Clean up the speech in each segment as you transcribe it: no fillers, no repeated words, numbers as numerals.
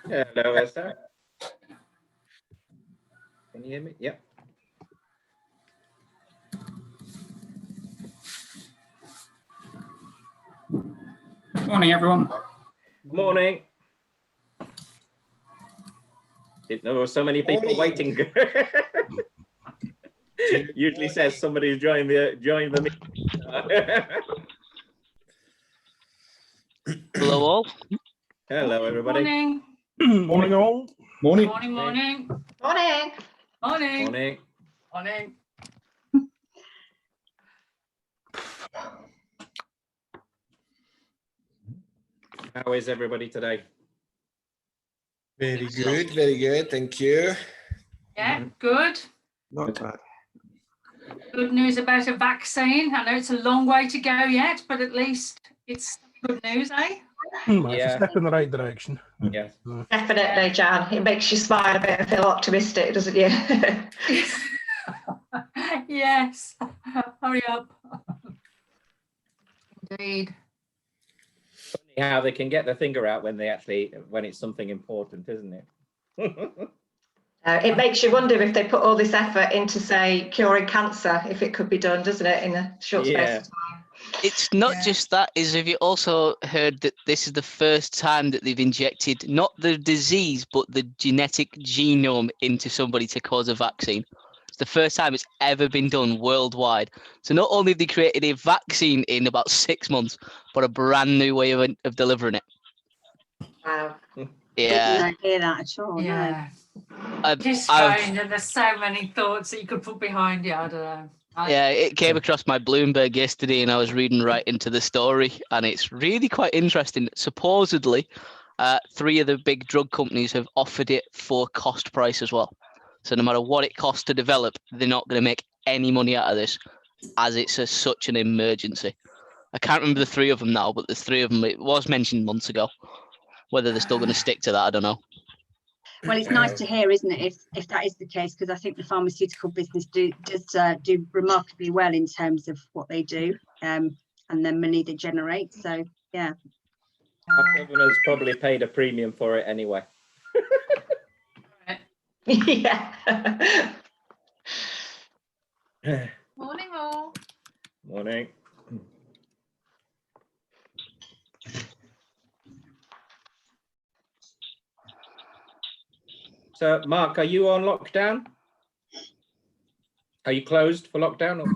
Hello, Esther. Can you hear me? Yep. Morning, everyone. Morning. Didn't know there were so many people waiting. Usually says somebody's joined the meeting. Hello all. Hello, everybody. Morning. Morning all. Morning. Morning, morning. Morning. Morning. Morning. Morning. How is everybody today? Very good, thank you. Yeah, good. Not bad. Good news about a vaccine. I know it's a long way to go yet, but at least it's good news, eh? It's Yeah. a step in the right direction. Yes. Definitely, Jan. It makes you smile a bit and feel optimistic, doesn't you? Yes. Hurry up. Indeed. Funny how they can get their finger out when it's something important, isn't it? It makes you wonder if they put all this effort into, say, curing cancer, if it could be done, doesn't it, in a short space of time? It's not just that, is have you also heard that this is the first time that they've injected not the disease but the genetic genome into somebody to cause a vaccine? It's the first time it's ever been done worldwide. So not only have they created a vaccine in about 6 months, but a brand new way of delivering it. Wow. Yeah. I didn't hear that at all. Yeah. I've- It is strange, and there's so many thoughts that you could put behind it. I don't know. Yeah, it came across my Bloomberg yesterday and I was reading right into the story and it's really quite interesting. Supposedly, 3 of the big drug companies have offered it for cost price as well. So no matter what it costs to develop, they're not going to make any money out of this as it's such an emergency. I can't remember the 3 of them now, but there's 3 of them. It was mentioned months ago. Whether they're still going to stick to that, I don't know. Well, it's nice to hear, isn't it, if that is the case, because I think the pharmaceutical business does do remarkably well in terms of what they do and the money they generate. So, yeah. Our governors probably paid a premium for it anyway. Yeah. Morning, all. Morning. So, Mark, are you on lockdown? Are you closed for lockdown? Or?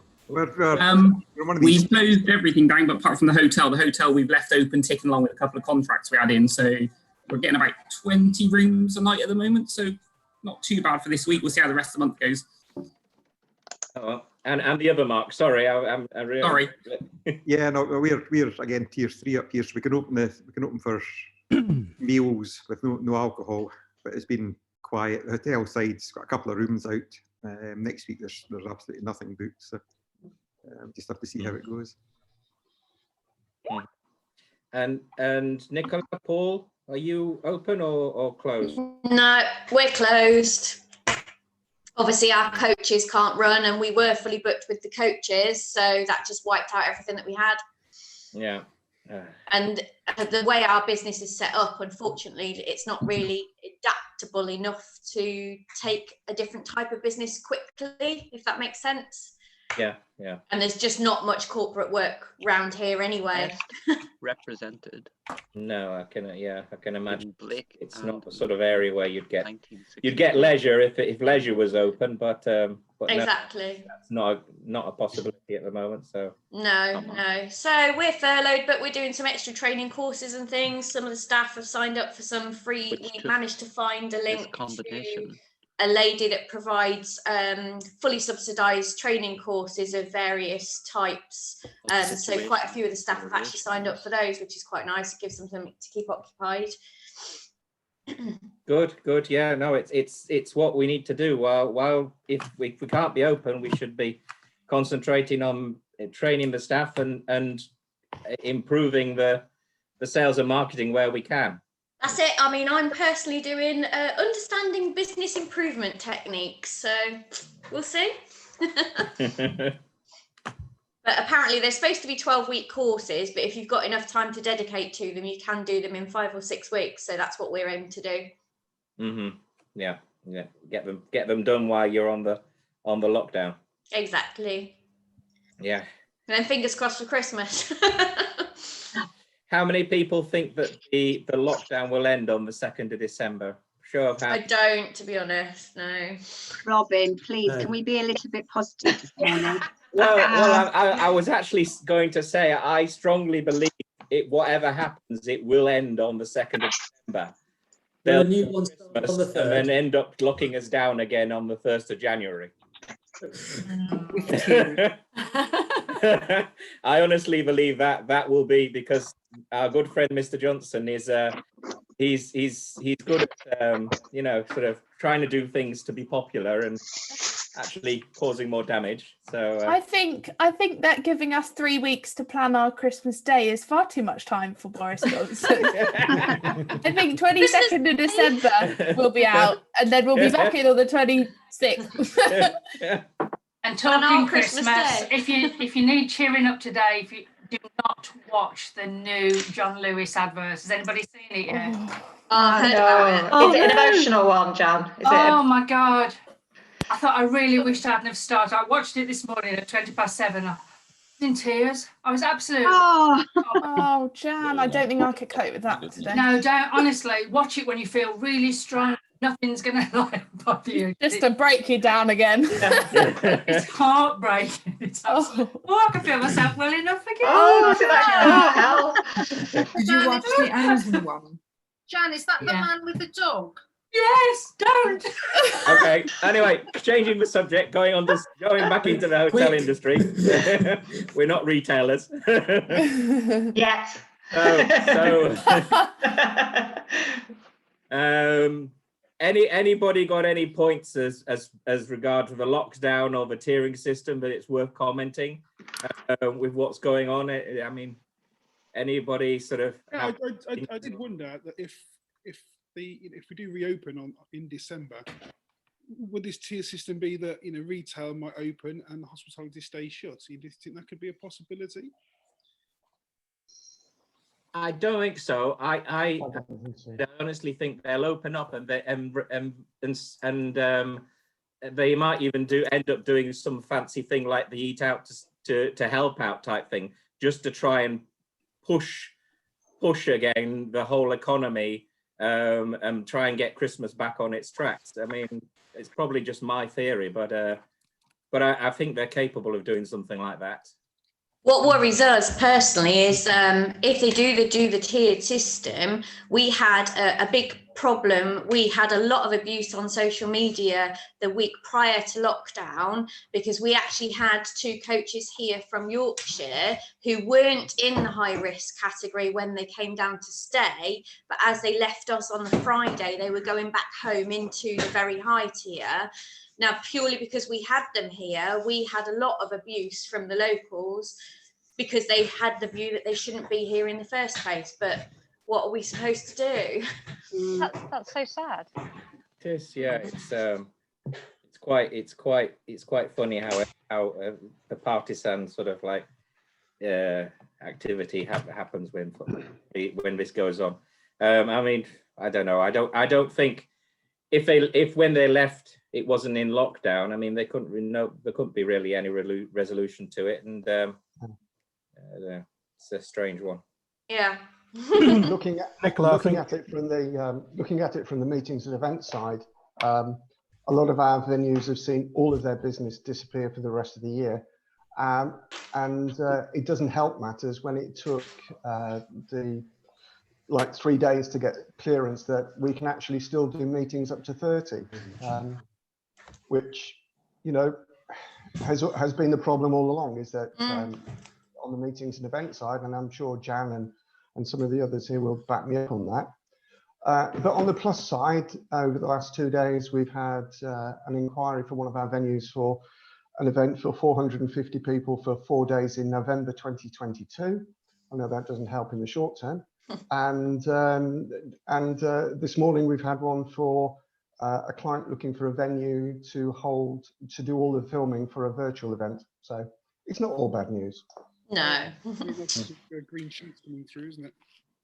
We've closed everything down, but apart from the hotel. The hotel we've left open, ticking along with a couple of contracts we had in. So we're getting about 20 rooms a night at the moment. So not too bad for this week. We'll see how the rest of the month goes. Oh, and the other Mark, sorry, I really Sorry. Yeah, no, we're again tier 3 up here, so we can open for meals with no alcohol, but it's been quiet. The hotel side's got a couple of rooms out. Next week there's absolutely nothing booked, so just have to see how it goes. And Nicola, Paul, are you open or closed? No, we're closed. Obviously, our coaches can't run, and we were fully booked with the coaches, so that just wiped out everything that we had. Yeah. And the way our business is set up, unfortunately, it's not really adaptable enough to take a different type of business quickly, if that makes sense. Yeah, yeah. And there's just not much corporate work around here anyway. Represented. No, I can imagine. Blake It's not the sort of area where you'd get leisure if leisure was open, but Exactly. No, that's not a possibility at the moment. So no. So we're furloughed, but we're doing some extra training courses and things. Some of the staff have signed up for some free. We managed to find a link to a lady that provides fully subsidised training courses of various types. So quite a few of the staff have actually signed up for those, which is quite nice. It gives them something to keep occupied. Good. Yeah, no, it's what we need to do. While if we can't be open, we should be concentrating on training the staff and improving the sales and marketing where we can. That's it. I mean, I'm personally doing understanding business improvement techniques, so we'll see. But apparently they're supposed to be 12-week courses, but if you've got enough time to dedicate to them, you can do them in 5 or 6 weeks. So that's what we're aiming to do. Yeah. Get them done while you're on the lockdown. Exactly. Yeah. And then fingers crossed for Christmas. How many people think that the lockdown will end on the 2nd of December? Show of I hands. don't, to be honest, no. Robin, please, can we be a little bit positive this morning? Well, I was actually going to say I strongly believe whatever happens, it will end on the 2nd of December. The new one starts on the 3rd. And then end up locking us down again on the 1st of January. I honestly believe that will be, because our good friend Mr. Johnson is he's good at sort of trying to do things to be popular and actually causing more damage. So I think that giving us 3 weeks to plan our Christmas Day is far too much time for Boris Johnson. I think 22nd of December we'll be out, and then we'll be back in on the 26th. And talking Christmas, Day. if you need cheering up today, if you do not watch the new John Lewis advert. Has anybody seen it yet? I heard about it. Is it an emotional one, Jan? My God. I thought I really wished I hadn't have started. I watched it this morning at 7:20. I was in tears. I was absolutely. Oh, Jan, I don't think I could cope with that today. No, don't. Honestly, watch it when you feel really strong. Nothing's going to bother you. Just to break you down again. It's heartbreaking. It's I can feel myself well enough again. Hell. Did you watch the Ansley one? Jan, is that the man with the dog? Yes, don't. Okay. Anyway, changing the subject, going back into the hotel industry. We're not retailers. Yes. Anybody got any points as regard to the lockdown or the tiering system that it's worth commenting with what's going on? I mean, anybody sort of? Yeah, I did wonder that if we do reopen in December, would this tier system be that retail might open and hospitality stay shut? So do you think that could be a possibility? I don't think so. I honestly think they'll open up and they might even end up doing some fancy thing like the eat out to help out type thing, just to try and push again the whole economy and try and get Christmas back on its tracks. I mean, it's probably just my theory, but I think they're capable of doing something like that. What worries us personally is if they do the tiered system, we had a big problem. We had a lot of abuse on social media the week prior to lockdown, because we actually had 2 coaches here from Yorkshire who weren't in the high risk category when they came down to stay, but as they left us on the Friday, they were going back home into the very high tier. Now, purely because we had them here, we had a lot of abuse from the locals because they had the view that they shouldn't be here in the first place. But what are we supposed to do? That's so sad. It is, yeah. It's quite funny how the partisan sort of like activity happens when this goes on. I mean, I don't know. I don't think if when they left it wasn't in lockdown. I mean, there couldn't be really any resolution to it, and it's a strange one. Yeah. looking at it from the meetings and events side, a lot of our venues have seen all of their business disappear for the rest of the year, and it doesn't help matters when it took 3 days to get clearance that we can actually still do meetings up to 30, which has been the problem all along, is that on the meetings and event side, and I'm sure Jan and some of the others here will back me up on that. But on the plus side, over the last 2 days, we've had an inquiry for one of our venues for an event for 450 people for 4 days in November 2022. I know that doesn't help in the short term. And this morning we've had one for a client looking for a venue to do all the filming for a virtual event. So it's not all bad news. No. Green sheets coming through, isn't it?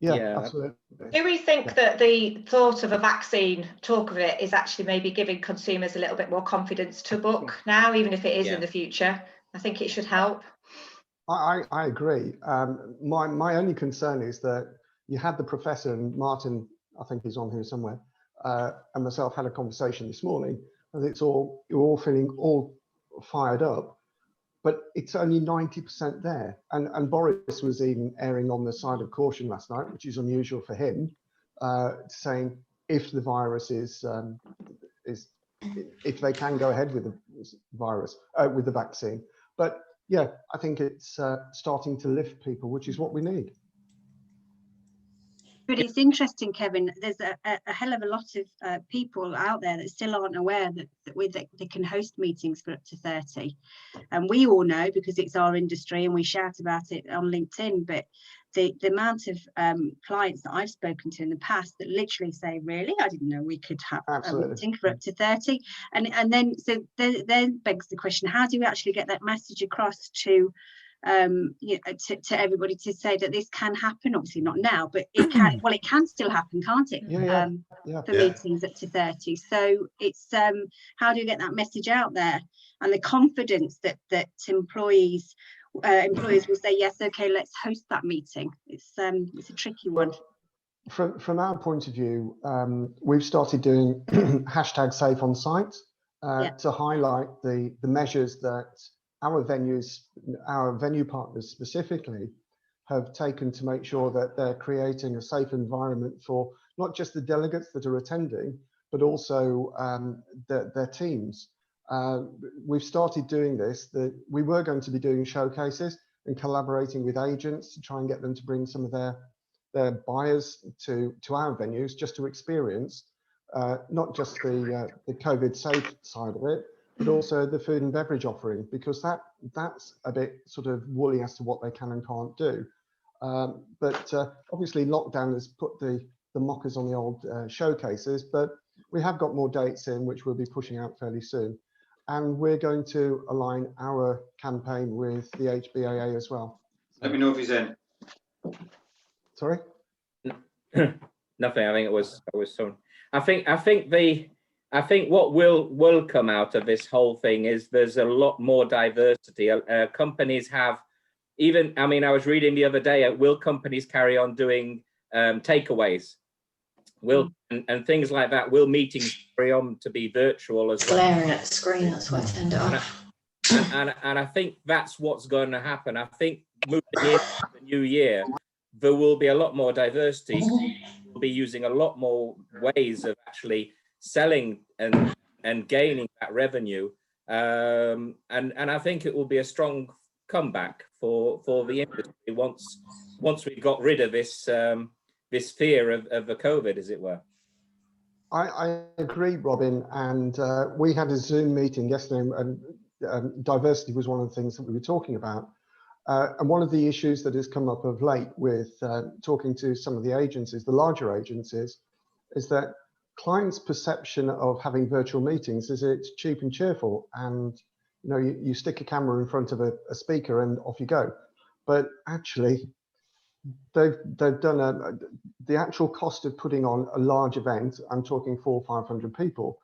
Yeah, absolutely. Do we think that the thought of a vaccine, talk of it, is actually maybe giving consumers a little bit more confidence to book now, even if it is in the future? I think it should help. I agree. My only concern is that you had the professor, and Martin, I think he's on here somewhere, and myself had a conversation this morning, and you're all feeling all fired up, but it's only 90% there. And Boris was even erring on the side of caution last night, which is unusual for him, saying if the virus is if they can go ahead with the virus, with the vaccine. But yeah, I think it's starting to lift people, which is what we need. But it's interesting, Kevin, there's a hell of a lot of people out there that still aren't aware that they can host meetings for up to 30. And we all know, because it's our industry and we shout about it on LinkedIn, but the amount of clients that I've spoken to in the past that literally say, really, I didn't know we could have a meeting for up to 30. And then, so then begs the question, how do we actually get that message across to to everybody, to say that this can happen? Obviously not now, but it can. Well, it can still happen, can't it? For meetings up to 30. So it's how do you get that message out there, and the confidence that employers will say, yes, okay, let's host that meeting. It's a tricky one. From our point of view, we've started doing hashtag safe on site to highlight the measures that our venue partners specifically have taken to make sure that they're creating a safe environment for not just the delegates that are attending, but also their teams. We've started doing this. We were going to be doing showcases and collaborating with agents to try and get them to bring some of their buyers to our venues, just to experience not just the COVID safe side of it, but also the food and beverage offering, because that's a bit sort of woolly as to what they can and can't do. But obviously lockdown has put the mockers on the old showcases, but we have got more dates in which we'll be pushing out fairly soon. And we're going to align our campaign with the HBAA as well. Let me know if he's in. Sorry? Nothing. I think it was so. I think what will come out of this whole thing is there's a lot more diversity. Companies have, even, I mean, I was reading the other day, will companies carry on doing takeaways? And things like that? Will meetings carry on to be virtual as well? Glaring at the screen, that's why I turned it off. And I think that's what's going to happen. I think moving into the new year, there will be a lot more diversity. We'll be using a lot more ways of actually selling and gaining that revenue. And I think it will be a strong comeback for the industry once we got rid of this this fear of the COVID, as it were. I agree, Robin, and we had a Zoom meeting yesterday, and diversity was one of the things that we were talking about. And one of the issues that has come up of late with talking to some of the agencies, the larger agencies, is that clients' perception of having virtual meetings is it's cheap and cheerful, and you stick a camera in front of a speaker and off you go. But actually, they've done the actual cost of putting on a large event, I'm talking 400 or 500 people,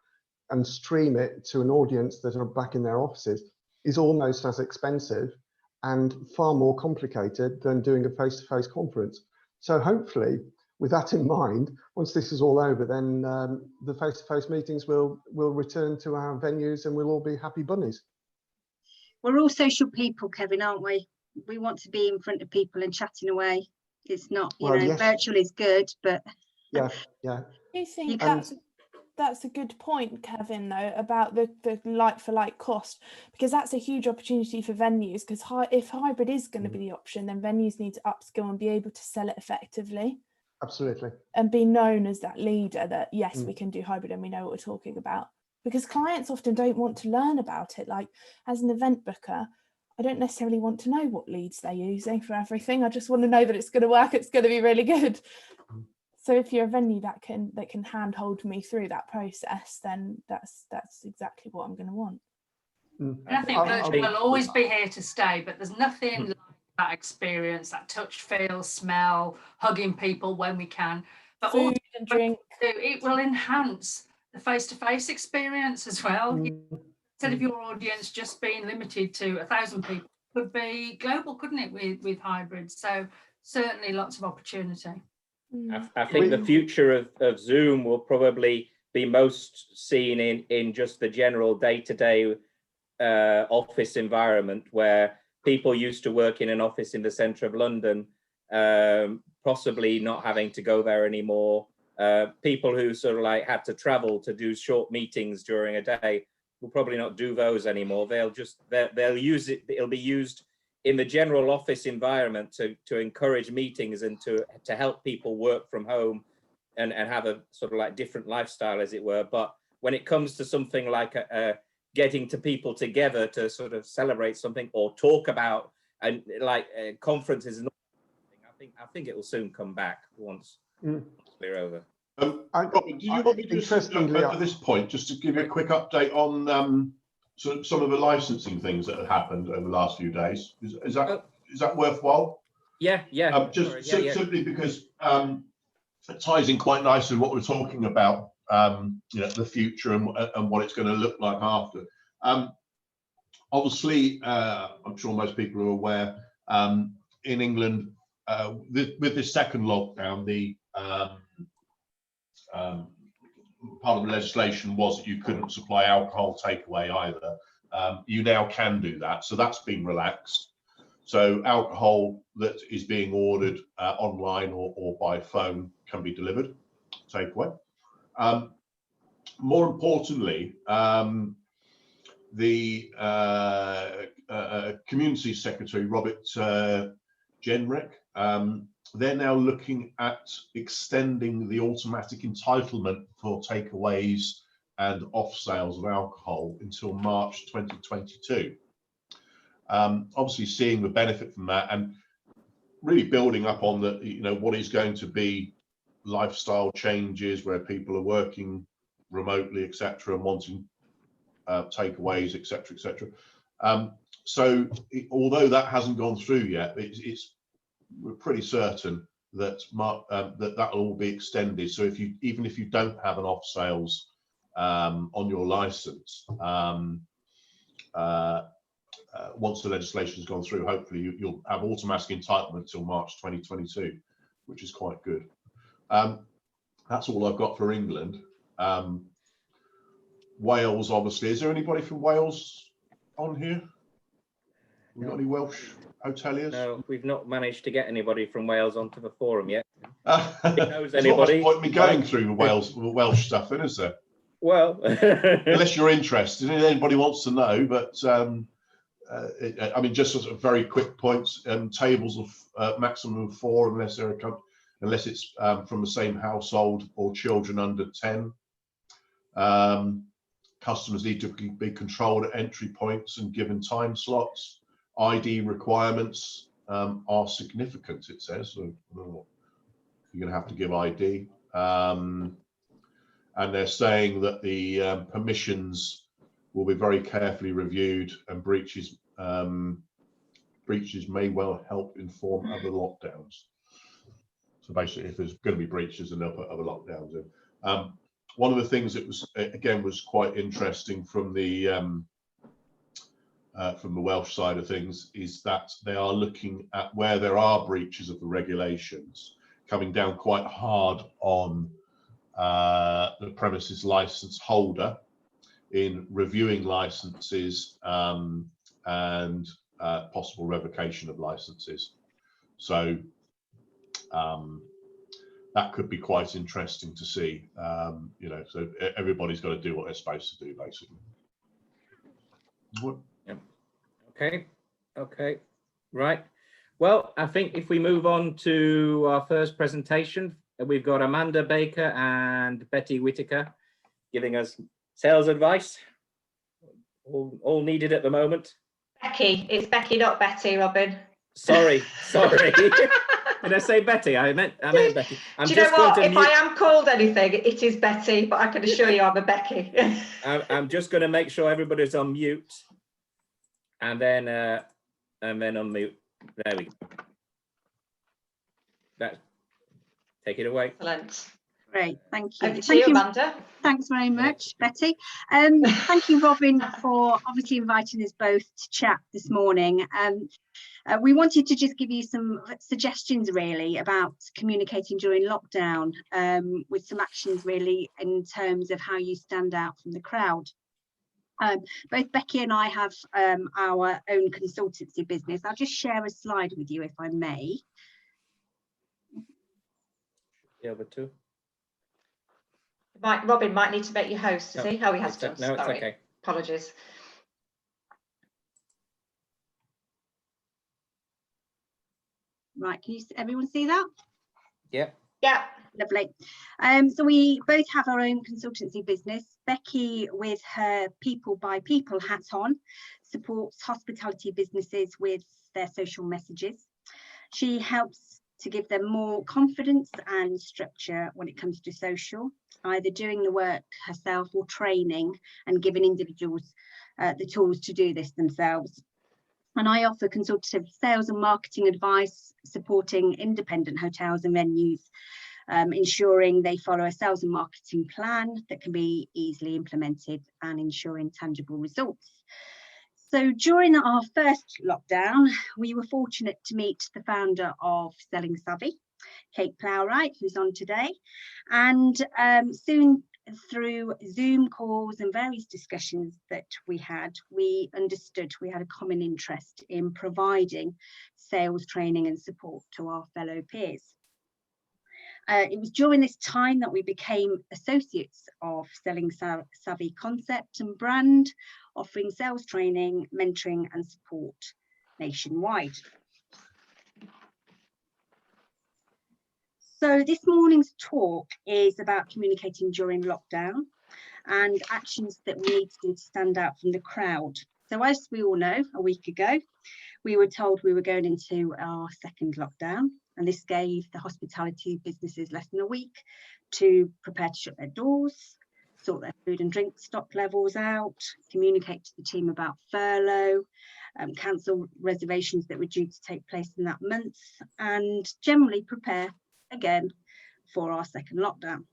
and stream it to an audience that are back in their offices, is almost as expensive and far more complicated than doing a face-to-face conference. So hopefully, with that in mind, once this is all over, then the face-to-face meetings will return to our venues and we'll all be happy bunnies. We're all social people, Kevin, aren't we? We want to be in front of people and chatting away. It's not, yes. Virtual is good, but yeah. Do you think that's a good point, Kevin, though, about the like-for-like cost, because that's a huge opportunity for venues, because if hybrid is going to be the option, then venues need to upskill and be able to sell it effectively. Absolutely. And be known as that leader that, yes, we can do hybrid and we know what we're talking about. Because clients often don't want to learn about it. Like, as an event booker, I don't necessarily want to know what leads they're using for everything. I just want to know that it's going to work, it's going to be really good. So if you're a venue that can handhold me through that process, then that's exactly what I'm going to want. And I think virtual will always be here to stay, but there's nothing like that experience, that touch, feel, smell, hugging people when we can. But Food also, and drink. it will enhance the face-to-face experience as well. Instead of your audience just being limited to 1,000 people, it could be global, couldn't it, with hybrids? So certainly lots of opportunity. I think the future of Zoom will probably be most seen in just the general day-to-day office environment, where people used to work in an office in the centre of London, possibly not having to go there anymore. People who sort of like had to travel to do short meetings during a day will probably not do those anymore. They'll use it. It'll be used in the general office environment to encourage meetings and to help people work from home and have a sort of like different lifestyle, as it were. But when it comes to something like getting to people together to sort of celebrate something or talk about and like conferences, and I think it will soon come back once we're over. Robin, do you want me to just at this point just to give you a quick update on some of the licensing things that have happened over the last few days? Is that worthwhile? Yeah. Simply because it ties in quite nicely with what we're talking about, the future and what it's going to look like after. Obviously, I'm sure most people are aware, in England, with this second lockdown, the part of the legislation was that you couldn't supply alcohol takeaway either. You now can do that, so that's been relaxed. So alcohol that is being ordered online or by phone can be delivered, takeaway. More importantly, the Community Secretary, Robert Jenrick, they're now looking at extending the automatic entitlement for takeaways and off sales of alcohol until March 2022. Obviously seeing the benefit from that and really building up on the, what is going to be lifestyle changes where people are working remotely, etc., and wanting takeaways, etc. So although that hasn't gone through yet, we're pretty certain that that will all be extended. So even if you don't have an off sales on your license, once the legislation has gone through, hopefully you'll have automatic entitlement until March 2022, which is quite good. That's all I've got for England. Wales, obviously. Is there anybody from Wales on here? We've got any Welsh hoteliers? No, we've not managed to get anybody from Wales onto the forum yet. There's not much point me going through the Welsh stuff, then, is there? Well, unless you're interested, if anybody wants to know, but I mean, just sort of very quick points. Tables of maximum of 4, unless it's from the same household or children under 10. Customers need to be controlled at entry points and given time slots. ID requirements are significant, it says. So you're going to have to give ID. And they're saying that the permissions will be very carefully reviewed, and breaches may well help inform other lockdowns. So basically, if there's going to be breaches, then they'll put other lockdowns in. One of the things that was quite interesting from the Welsh side of things is that they are looking at where there are breaches of the regulations, coming down quite hard on the premises license holder in reviewing licenses and possible revocation of licenses. So that could be quite interesting to see. So everybody's got to do what they're supposed to do, basically. Okay, right. Well, I think if we move on to our first presentation, we've got Amanda Baker and Betty Whitaker giving us sales advice. All needed at the moment. Becky, it's Becky, not Betty, Robin. Sorry. Did I say Betty? I meant Becky. Do you know what? If I am called anything, it is Betty, but I can assure you I'm a Becky. I'm just going to make sure everybody's on mute, and then unmute. There we go. Take it away. Excellent. Great, thank you. Over to you, Amanda. Thanks very much, Betty. Thank you, Robin, for obviously inviting us both to chat this morning. We wanted to just give you some suggestions really about communicating during lockdown, with some actions really in terms of how you stand out from the crowd. Both Becky and I have our own consultancy business. I'll just share a slide with you if I may. The other two. Robin might need to make you host, does he? Oh, he has done. No, it's Sorry. okay. Apologies. Right, can everyone see that? Yeah. Yeah. Lovely. So we both have our own consultancy business. Becky, with her people by people hat on, supports hospitality businesses with their social messages. She helps to give them more confidence and structure when it comes to social, either doing the work herself or training and giving individuals the tools to do this themselves. And I offer consultative sales and marketing advice, supporting independent hotels and venues, ensuring they follow a sales and marketing plan that can be easily implemented and ensuring tangible results. So during our first lockdown, we were fortunate to meet the founder of Selling Savvy, Kate Plowright, who's on today, and soon through Zoom calls and various discussions that we had, we understood we had a common interest in providing sales training and support to our fellow peers. It was during this time that we became associates of Selling Savvy concept and brand, offering sales training, mentoring and support nationwide. So this morning's talk is about communicating during lockdown and actions that we need to do to stand out from the crowd. So as we all know, a week ago, we were told we were going into our second lockdown, and this gave the hospitality businesses less than a week to prepare to shut their doors, sort their food and drink stock levels out, communicate to the team about furlough, cancel reservations that were due to take place in that month, and generally prepare again for our second lockdown.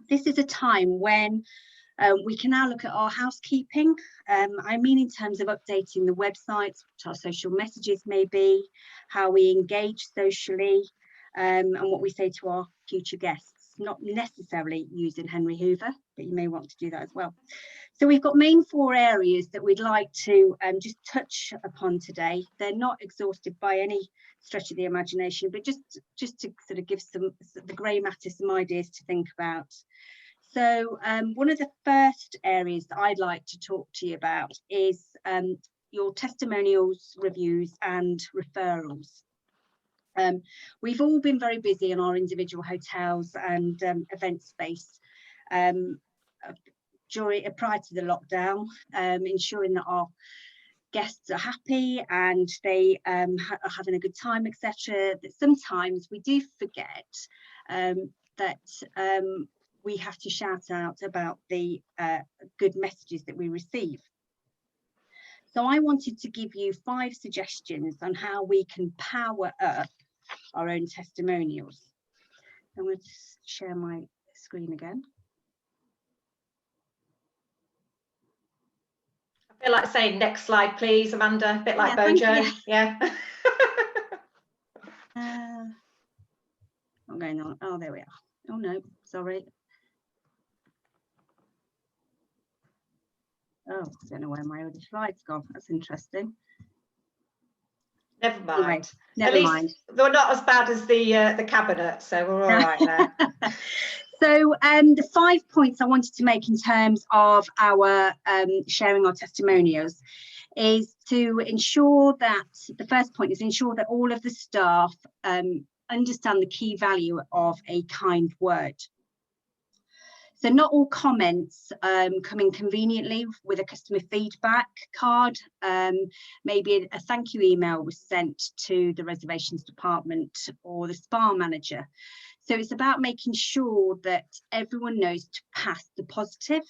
This is a time when we can now look at our housekeeping. I mean in terms of updating the websites, what our social messages may be, how we engage socially, and what we say to our future guests. Not necessarily using Henry Hoover, but you may want to do that as well. So we've got main 4 areas that we'd like to just touch upon today. They're not exhausted by any stretch of the imagination, but just to sort of give the grey matter some ideas to think about. So one of the first areas that I'd like to talk to you about is your testimonials, reviews and referrals. We've all been very busy in our individual hotels and event space prior to the lockdown, ensuring that our guests are happy and they are having a good time, etc. That sometimes we do forget that we have to shout out about the good messages that we receive. So I wanted to give you 5 suggestions on how we can power up our own testimonials. I'm going to share my screen again. I feel like saying next slide, please, Amanda. A bit like Bojo. Yeah. What's going on? Oh, there we are. Oh no, sorry. Oh, I don't know where my other slide's gone. That's interesting. Never mind. Anyway, never mind. They're not as bad as the cabinet, so we're all right there. So the 5 points I wanted to make in terms of our sharing our testimonials is to ensure that the first point is ensure that all of the staff understand the key value of a kind word. So not all comments come in conveniently with a customer feedback card. Maybe a thank you email was sent to the reservations department or the spa manager. So it's about making sure that everyone knows to pass the positive.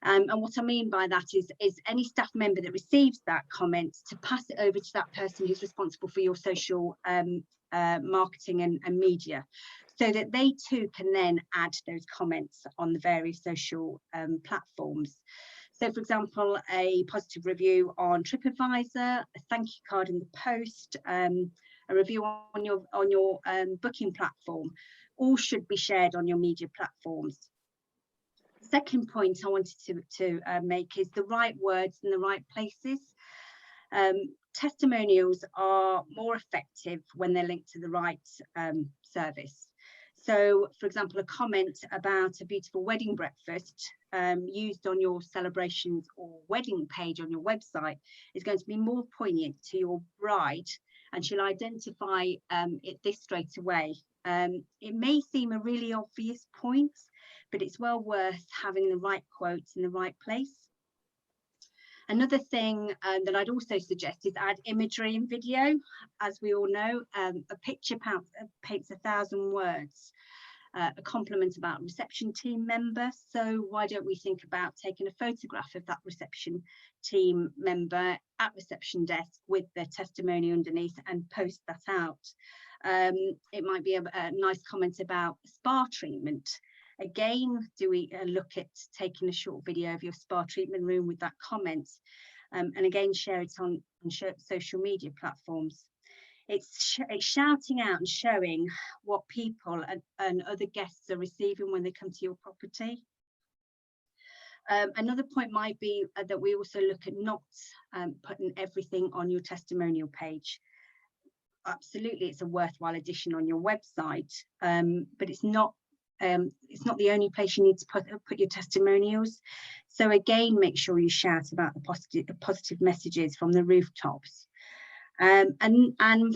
And what I mean by that is any staff member that receives that comment to pass it over to that person who's responsible for your social marketing and media, so that they too can then add those comments on the various social platforms. So, for example, a positive review on TripAdvisor, a thank you card in the post, a review on your booking platform, all should be shared on your media platforms. The second point I wanted to make is the right words in the right places. Testimonials are more effective when they're linked to the right service. So, for example, a comment about a beautiful wedding breakfast used on your celebrations or wedding page on your website is going to be more poignant to your bride, and she'll identify this straight away. It may seem a really obvious point, but it's well worth having the right quotes in the right place. Another thing that I'd also suggest is add imagery and video. As we all know, a picture paints 1,000 words. A compliment about a reception team member. So why don't we think about taking a photograph of that reception team member at reception desk with their testimony underneath and post that out. It might be a nice comment about spa treatment. Again, do we look at taking a short video of your spa treatment room with that comment, and again share it on social media platforms. It's shouting out and showing what people and other guests are receiving when they come to your property. Another point might be that we also look at not putting everything on your testimonial page. Absolutely, it's a worthwhile addition on your website, but it's not the only place you need to put your testimonials. So again, make sure you shout about the positive messages from the rooftops. And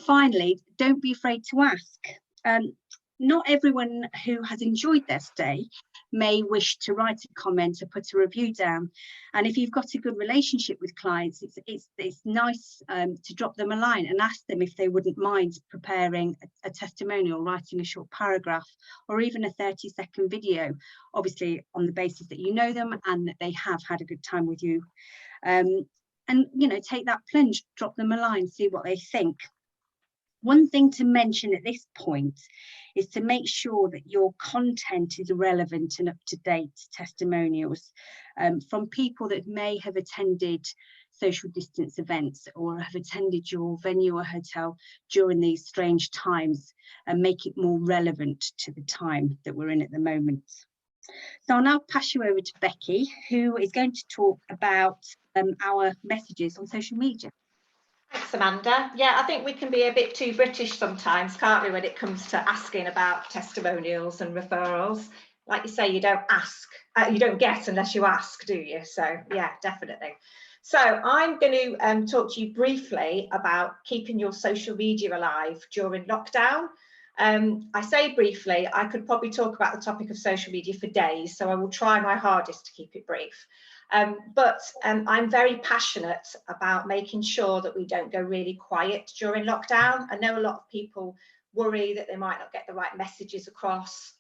finally, don't be afraid to ask. Not everyone who has enjoyed their stay may wish to write a comment or put a review down. And if you've got a good relationship with clients, it's nice to drop them a line and ask them if they wouldn't mind preparing a testimonial, writing a short paragraph, or even a 30-second video, obviously on the basis that you know them and that they have had a good time with you. And, you know, take that plunge, drop them a line, see what they think. One thing to mention at this point is to make sure that your content is relevant and up-to-date testimonials from people that may have attended social distance events or have attended your venue or hotel during these strange times, and make it more relevant to the time that we're in at the moment. So I'll now pass you over to Becky, who is going to talk about our messages on social media. Thanks, Amanda. Yeah, I think we can be a bit too British sometimes, can't we, when it comes to asking about testimonials and referrals. Like you say, you don't ask, you don't get unless you ask, do you? So yeah, definitely. So I'm going to talk to you briefly about keeping your social media alive during lockdown. I say briefly, I could probably talk about the topic of social media for days, so I will try my hardest to keep it brief. But I'm very passionate about making sure that we don't go really quiet during lockdown. I know a lot of people worry that they might not get the right messages across,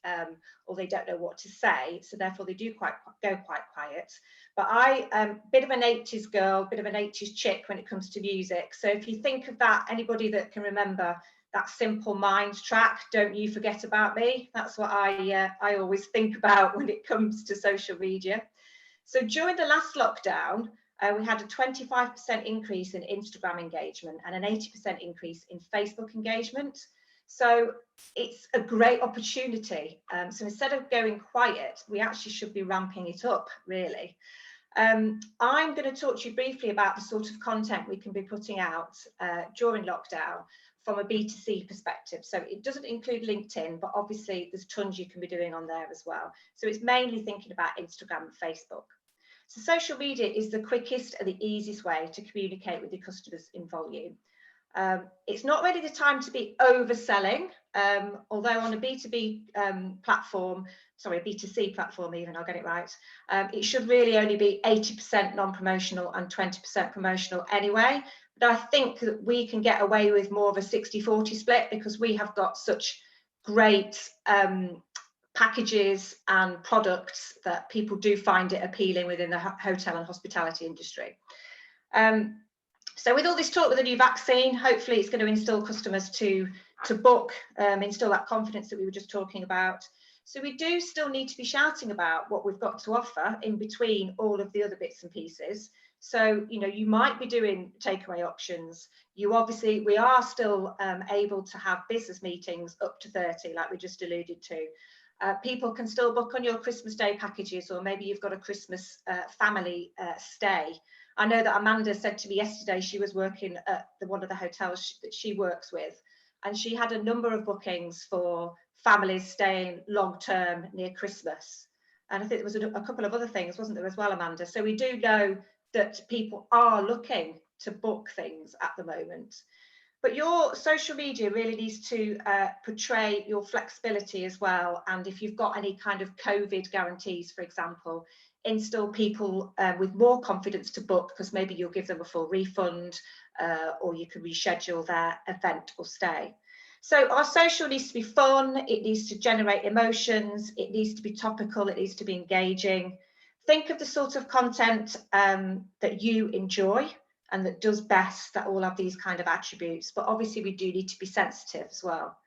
or they don't know what to say, so therefore they do go quite quiet. But I'm bit of an 80s girl, bit of an 80s chick when it comes to music. So if you think of that, anybody that can remember that Simple Minds track, Don't You Forget About Me, that's what I always think about when it comes to social media. So during the last lockdown, we had a 25% increase in Instagram engagement and an 80% increase in Facebook engagement. So it's a great opportunity. So instead of going quiet, we actually should be ramping it up, really. I'm going to talk to you briefly about the sort of content we can be putting out during lockdown from a B2C perspective. So it doesn't include LinkedIn, but obviously there's tons you can be doing on there as well. So it's mainly thinking about Instagram and Facebook. So social media is the quickest and the easiest way to communicate with your customers in volume. It's not really the time to be overselling, although on a B2B platform, sorry, a B2C platform even, I'll get it right, it should really only be 80% non-promotional and 20% promotional anyway. But I think that we can get away with more of a 60-40 split because we have got such great packages and products that people do find it appealing within the hotel and hospitality industry. So with all this talk with the new vaccine, hopefully it's going to instill customers to book, instill that confidence that we were just talking about. So we do still need to be shouting about what we've got to offer in between all of the other bits and pieces. So, you know, you might be doing takeaway options. We are still able to have business meetings up to 30, like we just alluded to. People can still book on your Christmas Day packages, or maybe you've got a Christmas family stay. I know that Amanda said to me yesterday she was working at one of the hotels that she works with, and she had a number of bookings for families staying long term near Christmas. And I think there was a couple of other things, wasn't there, as well, Amanda? So we do know that people are looking to book things at the moment. But your social media really needs to portray your flexibility as well. And if you've got any kind of COVID guarantees, for example, instill people with more confidence to book, because maybe you'll give them a full refund or you can reschedule their event or stay. So our social needs to be fun, it needs to generate emotions, it needs to be topical, it needs to be engaging. Think of the sort of content that you enjoy and that does best, that all have these kind of attributes. But obviously we do need to be sensitive as well.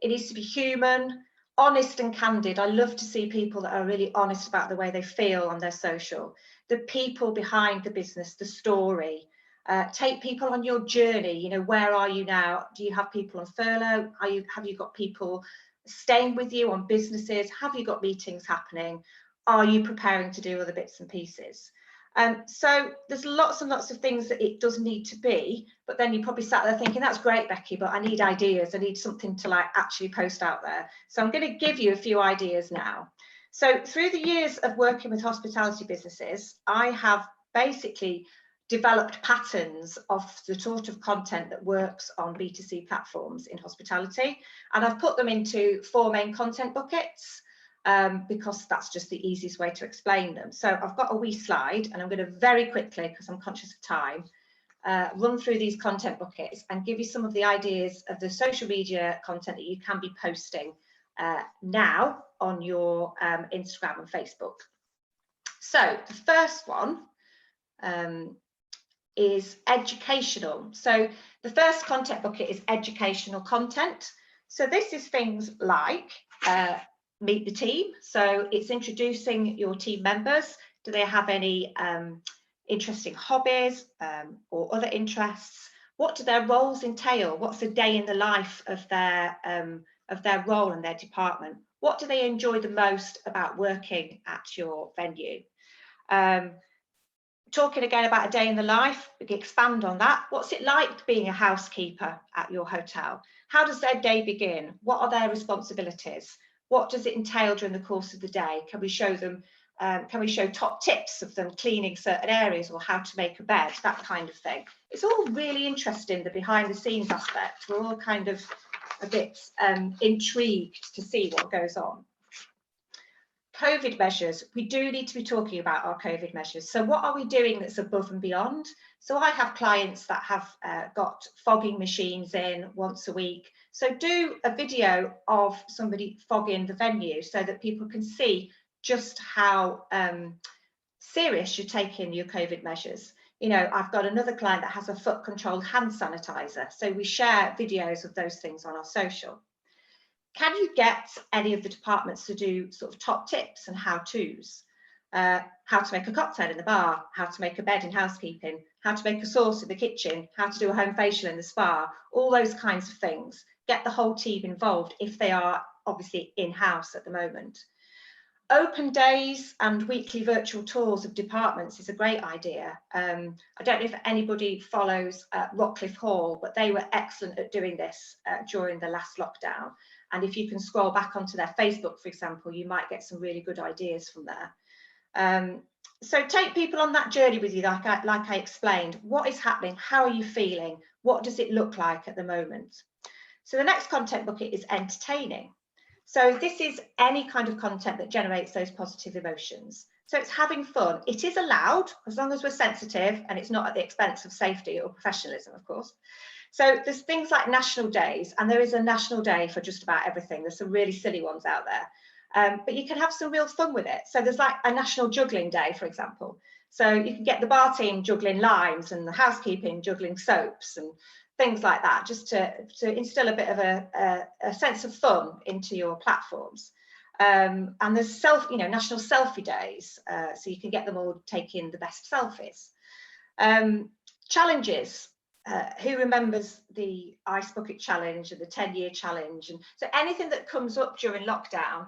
It needs to be human, honest and candid. I love to see people that are really honest about the way they feel on their social. The people behind the business, the story. Take people on your journey. You know, where are you now? Do you have people on furlough? Have you got people staying with you on businesses? Have you got meetings happening? Are you preparing to do other bits and pieces? So there's lots and lots of things that it does need to be, but then you probably sat there thinking, that's great, Becky, but I need ideas. I need something to like actually post out there. So I'm going to give you a few ideas now. So through the years of working with hospitality businesses, I have basically developed patterns of the sort of content that works on B2C platforms in hospitality. And I've put them into 4 main content buckets. Because that's just the easiest way to explain them. So I've got a wee slide, and I'm going to very quickly, because I'm conscious of time, run through these content buckets and give you some of the ideas of the social media content that you can be posting now on your Instagram and Facebook. So the first one is educational. So the first content bucket is educational content. So this is things like meet the team. So it's introducing your team members. Do they have any interesting hobbies or other interests? What do their roles entail? What's a day in the life of their role and their department? What do they enjoy the most about working at your venue? Talking again about a day in the life, we can expand on that. What's it like being a housekeeper at your hotel? How does their day begin? What are their responsibilities? What does it entail during the course of the day? Can we show them, can we show top tips of them cleaning certain areas or how to make a bed, that kind of thing? It's all really interesting, the behind the scenes aspect. We're all kind of a bit intrigued to see what goes on. COVID measures, we do need to be talking about our COVID measures. So what are we doing that's above and beyond? So I have clients that have got fogging machines in once a week. So do a video of somebody fogging the venue so that people can see just how serious you're taking your COVID measures. You know, I've got another client that has a foot controlled hand sanitizer. So we share videos of those things on our social. Can you get any of the departments to do sort of top tips and how-tos? How to make a cocktail in the bar, how to make a bed in housekeeping, how to make a sauce in the kitchen, how to do a home facial in the spa, all those kinds of things. Get the whole team involved if they are obviously in-house at the moment. Open days and weekly virtual tours of departments is a great idea. I don't know if anybody follows Rockcliffe Hall, but they were excellent at doing this during the last lockdown. And if you can scroll back onto their Facebook, for example, you might get some really good ideas from there. So take people on that journey with you, like I explained. What is happening? How are you feeling? What does it look like at the moment? So the next content bucket is entertaining. So this is any kind of content that generates those positive emotions. So it's having fun. It is allowed, as long as we're sensitive and it's not at the expense of safety or professionalism, of course. So there's things like national days, and there is a national day for just about everything. There's some really silly ones out there. But you can have some real fun with it. So there's like a National Juggling Day, for example. So you can get the bar team juggling limes and the housekeeping juggling soaps and things like that, just to instill a bit of a sense of fun into your platforms. And there's National Selfie Days, so you can get them all taking the best selfies. Challenges. Who remembers the Ice Bucket Challenge and the 10-year challenge? And so anything that comes up during lockdown,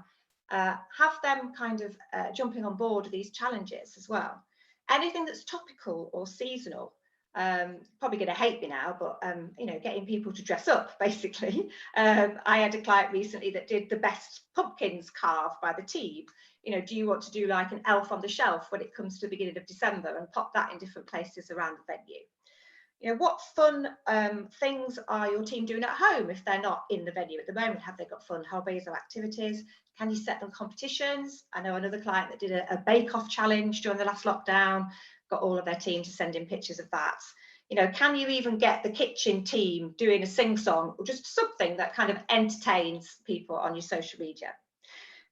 have them kind of jumping on board these challenges as well. Anything that's topical or seasonal, probably going to hate me now, but getting people to dress up, basically. I had a client recently that did the best pumpkins carved by the team. Do you want to do like an elf on the shelf when it comes to the beginning of December and pop that in different places around the venue? What fun things are your team doing at home if they're not in the venue at the moment? Have they got fun hobbies or activities? Can you set them competitions? I know another client that did a bake-off challenge during the last lockdown, got all of their team to send in pictures of that. Can you even get the kitchen team doing a sing-song or just something that kind of entertains people on your social media?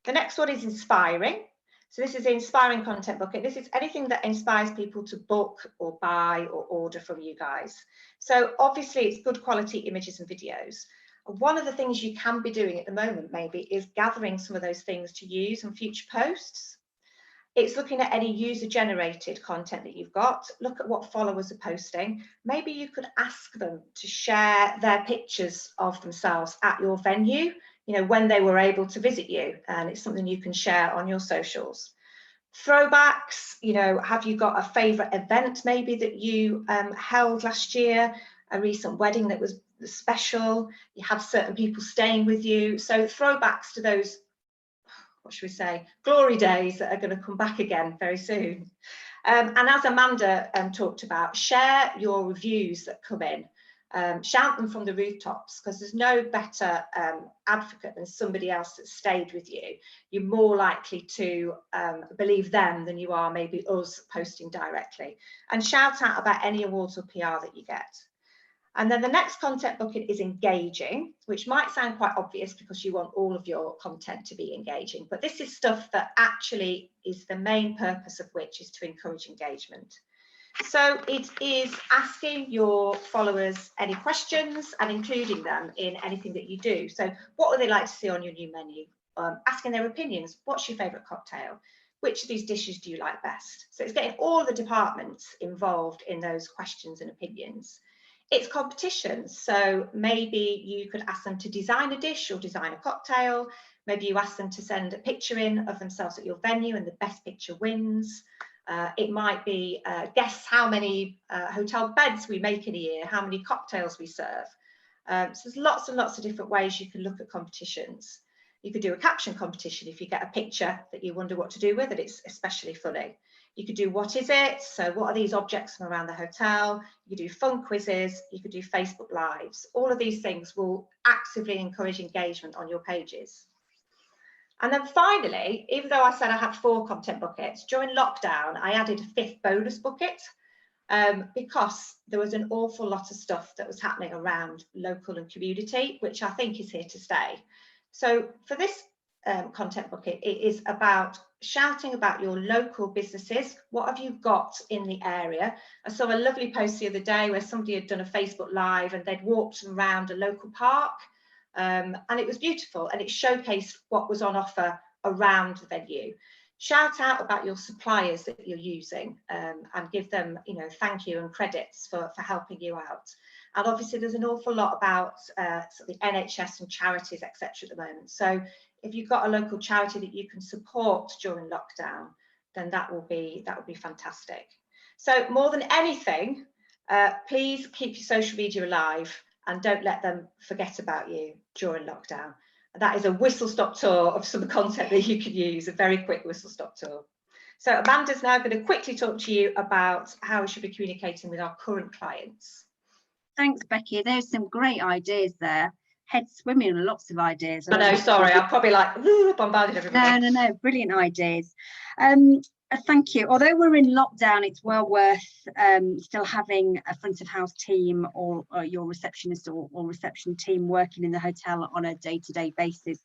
The next one is inspiring. So this is the inspiring content bucket. This is anything that inspires people to book or buy or order from you guys. So obviously it's good quality images and videos. One of the things you can be doing at the moment maybe is gathering some of those things to use on future posts. It's looking at any user generated content that you've got. Look at what followers are posting. Maybe you could ask them to share their pictures of themselves at your venue, when they were able to visit you, and it's something you can share on your socials. Throwbacks, have you got a favorite event maybe that you held last year, a recent wedding that was special, you have certain people staying with you. So throwbacks to those, what should we say, glory days that are going to come back again very soon. And as Amanda talked about, share your reviews that come in. Shout them from the rooftops, because there's no better advocate than somebody else that stayed with you. You're more likely to believe them than you are maybe us posting directly. And shout out about any awards or PR that you get. And then the next content bucket is engaging, which might sound quite obvious because you want all of your content to be engaging, but this is stuff that actually is the main purpose of which is to encourage engagement. So it is asking your followers any questions and including them in anything that you do. So what would they like to see on your new menu? Asking their opinions. What's your favourite cocktail? Which of these dishes do you like best? So it's getting all the departments involved in those questions and opinions. It's competitions. So maybe you could ask them to design a dish or design a cocktail. Maybe you ask them to send a picture in of themselves at your venue and the best picture wins. It might be guess how many hotel beds we make in a year, how many cocktails we serve. So there's lots and lots of different ways you can look at competitions. You could do a caption competition if you get a picture that you wonder what to do with it. It's especially funny. You could do what is it? So what are these objects from around the hotel? You could do fun quizzes. You could do Facebook Lives. All of these things will actively encourage engagement on your pages. And then finally, even though I said I had 4 content buckets, during lockdown, I added a 5th bonus bucket because there was an awful lot of stuff that was happening around local and community, which I think is here to stay. So for this content bucket, it is about shouting about your local businesses. What have you got in the area? I saw a lovely post the other day where somebody had done a Facebook Live and they'd walked around a local park. And it was beautiful and it showcased what was on offer around the venue. Shout out about your suppliers that you're using and give them, thank you and credits for helping you out. And obviously there's an awful lot about sort of the NHS and charities, etc. at the moment. So if you've got a local charity that you can support during lockdown, then that will be fantastic. So more than anything, please keep your social media alive and don't let them forget about you during lockdown. And that is a whistle-stop tour of some content that you can use, a very quick whistle-stop tour. So Amanda's now going to quickly talk to you about how we should be communicating with our current clients. Thanks, Becky. There's some great ideas there. Head swimming and lots of ideas. I know, sorry, I'm probably like bombarded everybody. No, brilliant ideas. Thank you. Although we're in lockdown, it's well worth still having a front of house team or your receptionist or reception team working in the hotel on a day-to-day basis.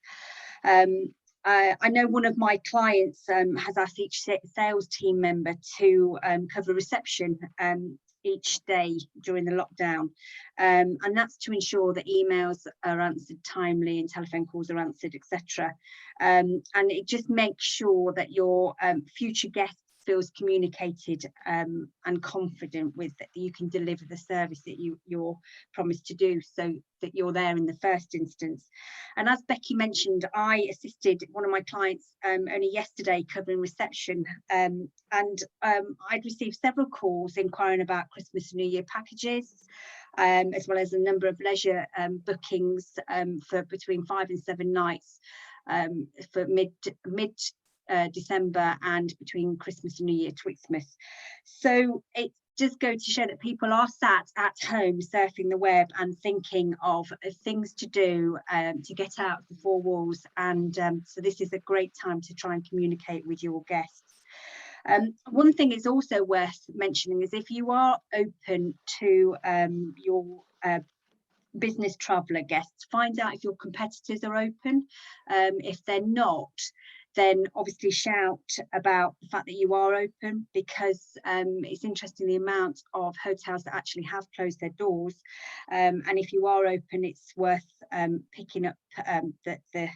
I know one of my clients has asked each sales team member to cover reception each day during the lockdown, and that's to ensure that emails are answered timely and telephone calls are answered, etc. And it just makes sure that your future guests feels communicated and confident with that you can deliver the service that you're promised to do, so that you're there in the first instance. And as Becky mentioned, I assisted one of my clients only yesterday covering reception, and I'd received several calls inquiring about Christmas and New Year packages, as well as a number of leisure bookings for between 5 and 7 nights for mid December and between Christmas and New Year, Twixmas. So it just goes to show that people are sat at home surfing the web and thinking of things to do to get out of the 4 walls, and so this is a great time to try and communicate with your guests. One thing is also worth mentioning is if you are open to your business traveller guests, find out if your competitors are open. If they're not, then obviously shout about the fact that you are open, because it's interesting the amount of hotels that actually have closed their doors, and if you are open, it's worth picking up the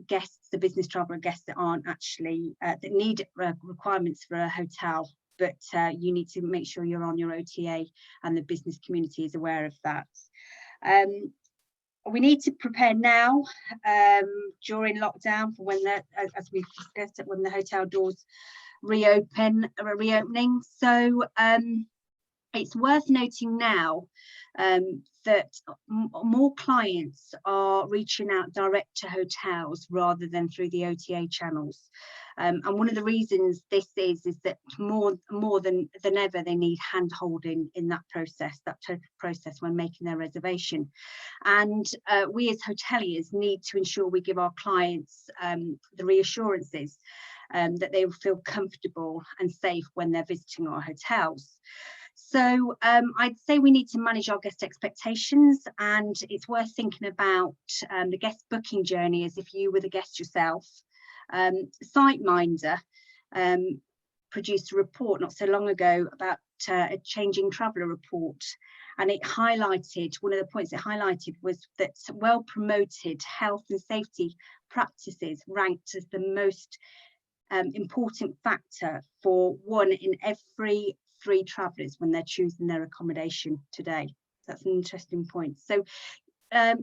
guests, the business traveller guests that aren't actually that need requirements for a hotel, but you need to make sure you're on your OTA and the business community is aware of that. We need to prepare now during lockdown for when as we've discussed, when the hotel doors reopening. So it's worth noting now that more clients are reaching out direct to hotels rather than through the OTA channels. And one of the reasons this is that more than ever they need hand holding in that process, that total process when making their reservation. And we as hoteliers need to ensure we give our clients the reassurances that they will feel comfortable and safe when they're visiting our hotels. So I'd say we need to manage our guest expectations, and it's worth thinking about the guest booking journey as if you were the guest yourself. SiteMinder produced a report not so long ago about a changing traveller report, and it highlighted, one of the points it highlighted was that well promoted health and safety practices ranked as the most important factor for 1 in every 3 travellers when they're choosing their accommodation today. That's an interesting point. So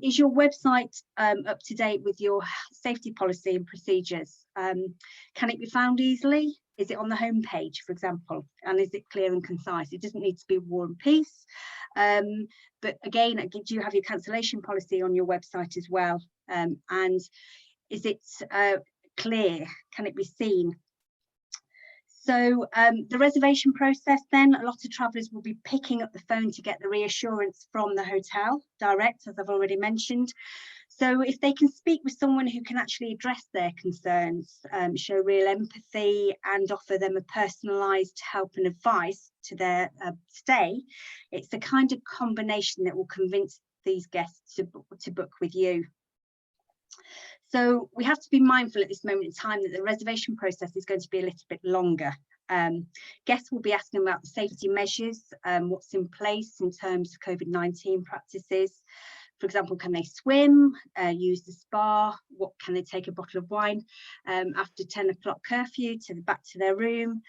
is your website up to date with your safety policy and procedures? Can it be found easily? Is it on the home page, for example? And is it clear and concise? It doesn't need to be War and Peace. But again, do you have your cancellation policy on your website as well? And is it clear? Can it be seen? So the reservation process then, a lot of travellers will be picking up the phone to get the reassurance from the hotel direct, as I've already mentioned. So if they can speak with someone who can actually address their concerns, show real empathy and offer them a personalised help and advice to their stay, it's the kind of combination that will convince these guests to book with you. So we have to be mindful at this moment in time that the reservation process is going to be a little bit longer. Guests will be asking about the safety measures, what's in place in terms of COVID-19 practices. For example, can they swim, use the spa? What can they take a bottle of wine after 10 o'clock curfew back to their room?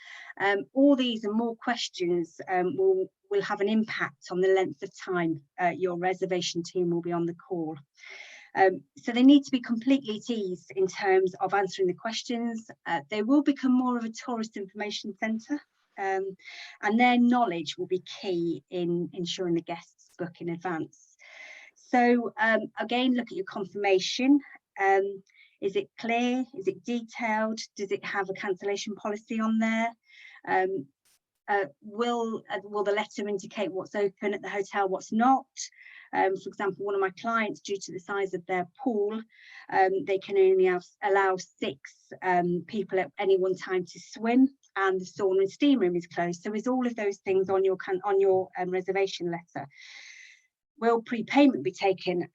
All these and more questions will have an impact on the length of time your reservation team will be on the call. So they need to be completely at ease in terms of answering the questions. They will become more of a tourist information centre, and their knowledge will be key in ensuring the guests book in advance. So again, look at your confirmation. Is it clear? Is it detailed? Does it have a cancellation policy on there? Will the letter indicate what's open at the hotel, what's not? For example, one of my clients, due to the size of their pool, they can only allow 6 people at any one time to swim, and the sauna and steam room is closed. So is all of those things on your reservation letter? Will prepayment be taken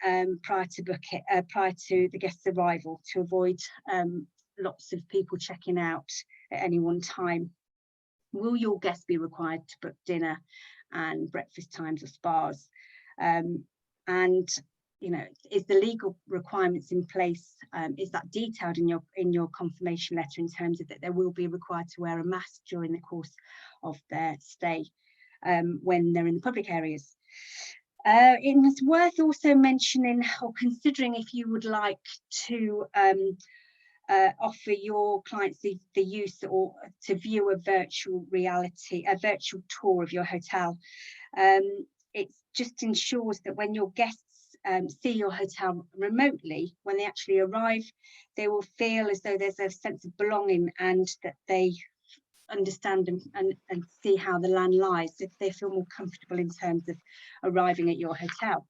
prior to the guest's arrival to avoid lots of people checking out at any one time? Will your guests be required to book dinner and breakfast times or spas? And you know, is the legal requirements in place? Is that detailed in your confirmation letter in terms of that they will be required to wear a mask during the course of their stay when they're in the public areas? It was worth also mentioning or considering if you would like to offer your clients the use or to view a virtual tour of your hotel. It just ensures that when your guests see your hotel remotely, when they actually arrive, they will feel as though there's a sense of belonging and that they understand and see how the land lies, if they feel more comfortable in terms of arriving at your hotel.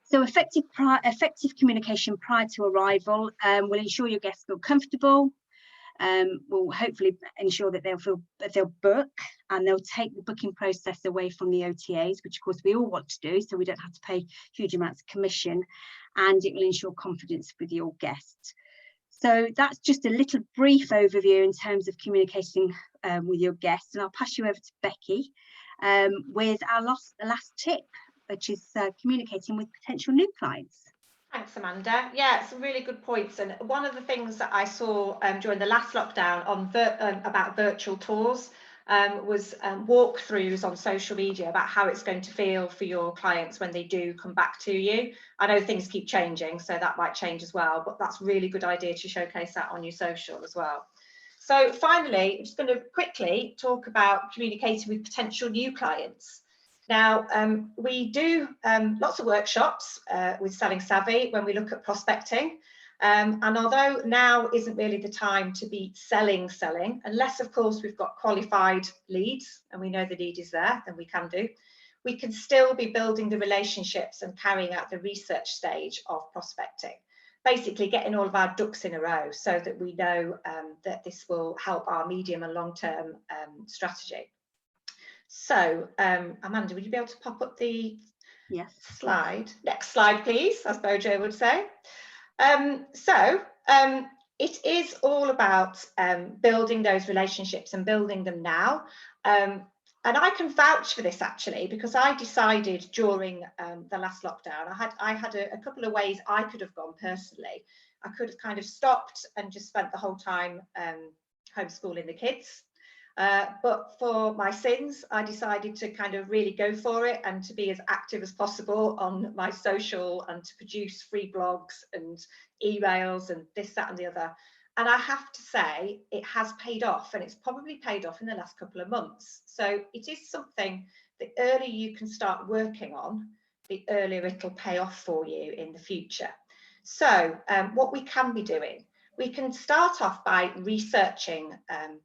So effective communication prior to arrival will ensure your guests feel comfortable, will hopefully ensure that they'll book, and they'll take the booking process away from the OTAs, which of course we all want to do, so we don't have to pay huge amounts of commission, and it will ensure confidence with your guests. So that's just a little brief overview in terms of communicating with your guests, and I'll pass you over to Becky with our last tip, which is communicating with potential new clients. Thanks, Amanda. Yeah, some really good points. And one of the things that I saw during the last lockdown about virtual tours was walkthroughs on social media about how it's going to feel for your clients when they do come back to you. I know things keep changing, so that might change as well, but that's a really good idea to showcase that on your social as well. So finally, I'm just going to quickly talk about communicating with potential new clients. Now, we do lots of workshops with Selling Savvy when we look at prospecting. And although now isn't really the time to be selling, unless of course we've got qualified leads and we know the need is there, then we can still be building the relationships and carrying out the research stage of prospecting. Basically getting all of our ducks in a row so that we know that this will help our medium and long-term strategy. So, Amanda, would you be able to pop up the slide? Next slide, please, as Bojo would say. It is all about building those relationships and building them now. And I can vouch for this actually, because I decided during the last lockdown, I had a couple of ways I could have gone personally. I could have kind of stopped and just spent the whole time homeschooling the kids. But for my sins, I decided to kind of really go for it and to be as active as possible on my social and to produce free blogs and emails and this, that and the other. And I have to say it has paid off, and it's probably paid off in the last couple of months. So it is something the earlier you can start working on, the earlier it'll pay off for you in the future. So what we can be doing, we can start off by researching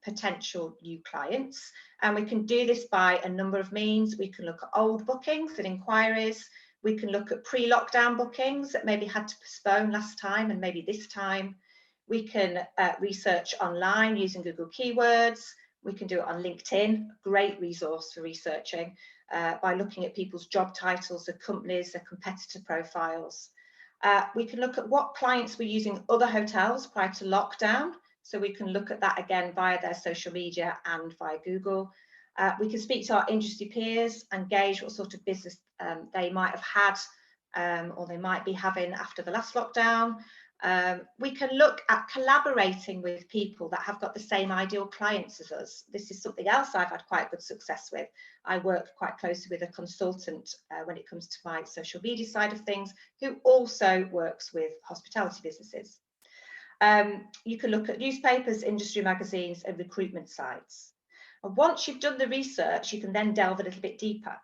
potential new clients, and we can do this by a number of means. We can look at old bookings and inquiries. We can look at pre-lockdown bookings that maybe had to postpone last time and maybe this time. We can research online using Google keywords. We can do it on LinkedIn, great resource for researching, by looking at people's job titles, their companies, their competitor profiles. We can look at what clients were using other hotels prior to lockdown. So we can look at that again via their social media and via Google. We can speak to our industry peers and gauge what sort of business they might have had or they might be having after the last lockdown. We can look at collaborating with people that have got the same ideal clients as us. This is something else I've had quite good success with. I work quite closely with a consultant when it comes to my social media side of things, who also works with hospitality businesses. You can look at newspapers, industry magazines, and recruitment sites. And once you've done the research, you can then delve a little bit deeper.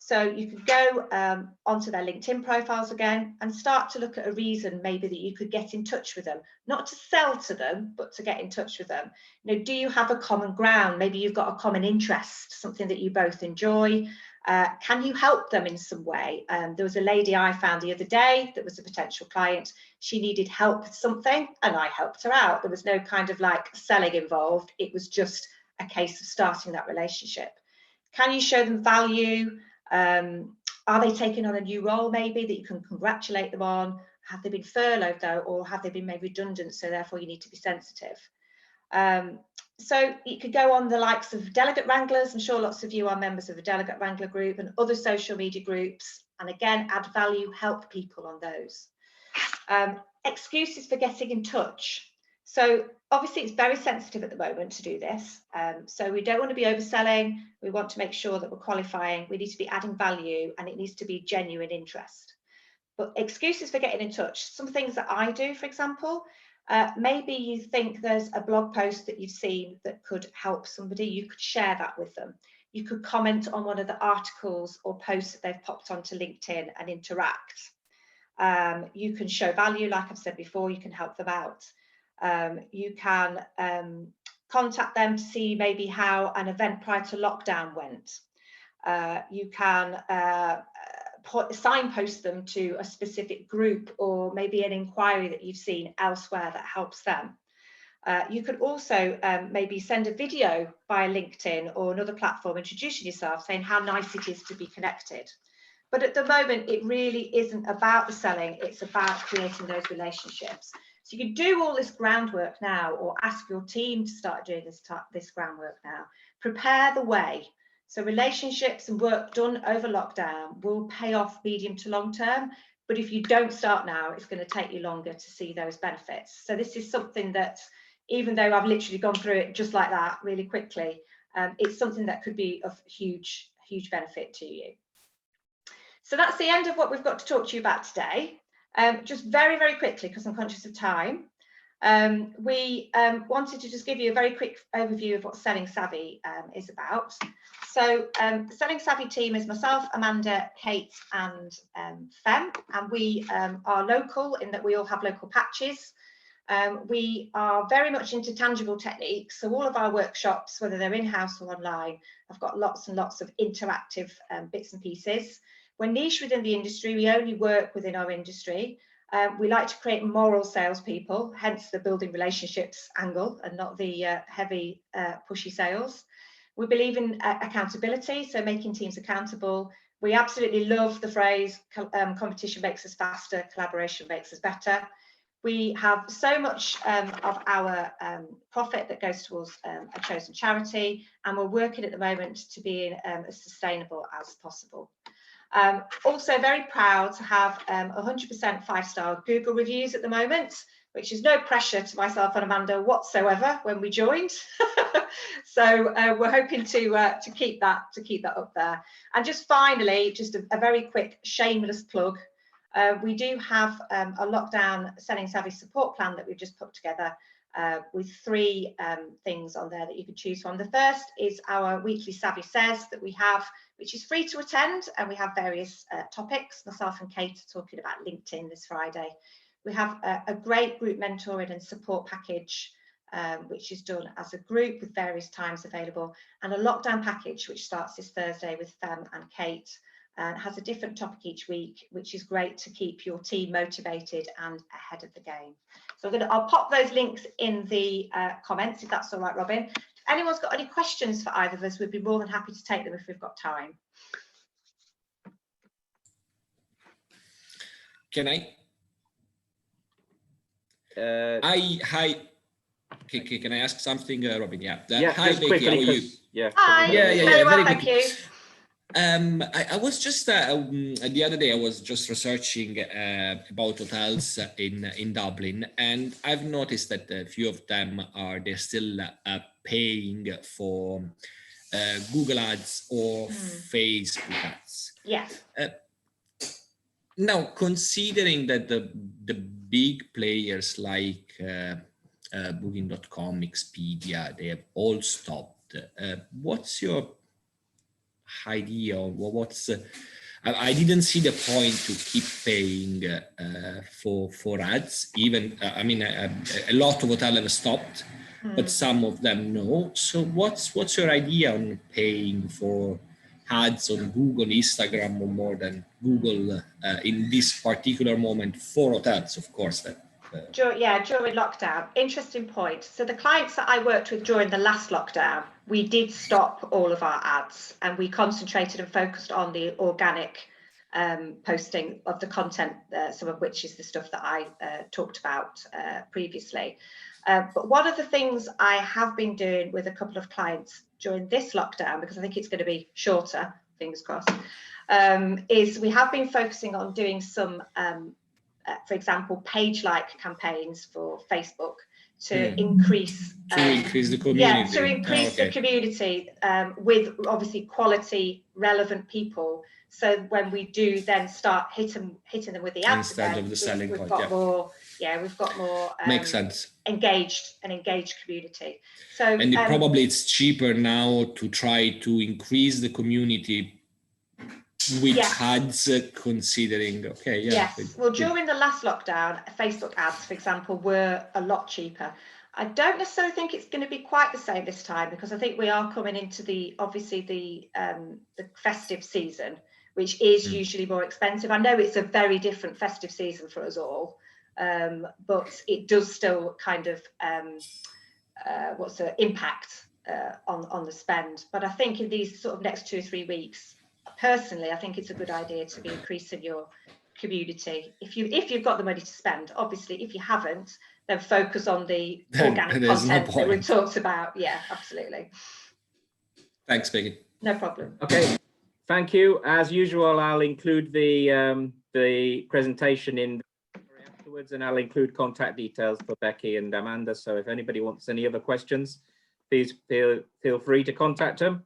So you could go onto their LinkedIn profiles again and start to look at a reason maybe that you could get in touch with them, not to sell to them, but to get in touch with them. You know, do you have a common ground? Maybe you've got a common interest, something that you both enjoy. Can you help them in some way? There was a lady I found the other day that was a potential client. She needed help with something and I helped her out. There was no kind of like selling involved. It was just a case of starting that relationship. Can you show them value? Are they taking on a new role maybe that you can congratulate them on? Have they been furloughed though, or have they been made redundant? So therefore you need to be sensitive. So you could go on the likes of delegate wranglers. I'm sure lots of you are members of a delegate wrangler group and other social media groups. And again, add value, help people on those. Excuses for getting in touch. So obviously it's very sensitive at the moment to do this. So we don't want to be overselling. We want to make sure that we're qualifying. We need to be adding value, and it needs to be genuine interest. But excuses for getting in touch. Some things that I do, for example, maybe you think there's a blog post that you've seen that could help somebody. You could share that with them. You could comment on one of the articles or posts that they've popped onto LinkedIn and interact. You can show value, like I've said before, you can help them out. You can contact them to see maybe how an event prior to lockdown went. You can signpost them to a specific group or maybe an inquiry that you've seen elsewhere that helps them. You could also maybe send a video via LinkedIn or another platform introducing yourself, saying how nice it is to be connected. But at the moment, it really isn't about the selling, it's about creating those relationships. So you can do all this groundwork now, or ask your team to start doing this groundwork now. Prepare the way. So relationships and work done over lockdown will pay off medium to long term. But if you don't start now, it's going to take you longer to see those benefits. So this is something that, even though I've literally gone through it just like that really quickly, it's something that could be of huge, huge benefit to you. So that's the end of what we've got to talk to you about today. Just very, very quickly, because I'm conscious of time, we wanted to just give you a very quick overview of what Selling Savvy is about. So the Selling Savvy team is myself, Amanda, Kate and Fem, and we are local in that we all have local patches. We are very much into tangible techniques, so all of our workshops, whether they're in-house or online, have got lots and lots of interactive bits and pieces. We're niche within the industry. We only work within our industry. We like to create moral salespeople, hence the building relationships angle and not the heavy pushy sales. We believe in accountability, so making teams accountable. We absolutely love the phrase, competition makes us faster, collaboration makes us better. We have so much of our profit that goes towards a chosen charity, and we're working at the moment to be as sustainable as possible. Also very proud to have 100% 5-star Google reviews at the moment, which is no pressure to myself and Amanda whatsoever when we joined. So we're hoping to keep that up there. And just finally, just a very quick shameless plug. We do have a lockdown Selling Savvy support plan that we've just put together with 3 things on there that you can choose from. The first is our weekly Savvy Says that we have, which is free to attend, and we have various topics. Myself and Kate are talking about LinkedIn this Friday. We have a great group mentoring and support package, which is done as a group with various times available, and a lockdown package, which starts this Thursday with Fem and Kate, and has a different topic each week, which is great to keep your team motivated and ahead of the game. So I'll pop those links in the comments, if that's all right, Robin. If anyone's got any questions for either of us, we'd be more than happy to take them if we've got time. Can I? Hi. Can I ask something, Robin? Yeah. Yeah, hi, just Becky, quickly, how are you? Yeah. Hi. Yeah. Very well, Very thank quickly. you. I was just the other day I was just researching about hotels in Dublin, and I've noticed that a few of them they're still paying for Google ads or Facebook ads. Yes. Now, considering that the big players like Booking.com, Expedia, they have all stopped, what's your idea, or what's I didn't see the point to keep paying for ads, even I mean a lot of hotels have stopped, but some of them no. So what's your idea on paying for ads on Google, Instagram, or more than Google in this particular moment for hotels, of course? During lockdown. Interesting point. So the clients that I worked with during the last lockdown, we did stop all of our ads, and we concentrated and focused on the organic posting of the content, some of which is the stuff that I talked about previously. But one of the things I have been doing with a couple of clients during this lockdown, because I think it's going to be shorter, fingers crossed, is we have been focusing on doing some, for example, page-like campaigns for Facebook to increase the community. Yeah, to increase the community with obviously quality, relevant people. So when we do then start hitting them with the ads Instead again, of the selling we've point, got more. Yeah, we've got more. Makes sense. Engaged community. So and probably it's cheaper now to try to increase the community with ads, considering yes. Well, during the last lockdown, Facebook ads, for example, were a lot cheaper. I don't necessarily think it's going to be quite the same this time, because I think we are coming into the festive season, which is usually more expensive. I know it's a very different festive season for us all, but it does still kind of impact on the spend. But I think in these sort of next 2 or 3 weeks, personally, I think it's a good idea to be increasing your community if you've got the money to spend. Obviously, if you haven't, then focus on the organic content that we've talked about. Yeah, absolutely. Thanks, Becky. No problem. Okay, thank you. As usual, I'll include the presentation in afterwards, and I'll include contact details for Becky and Amanda. So if anybody wants any other questions, please feel free to contact them.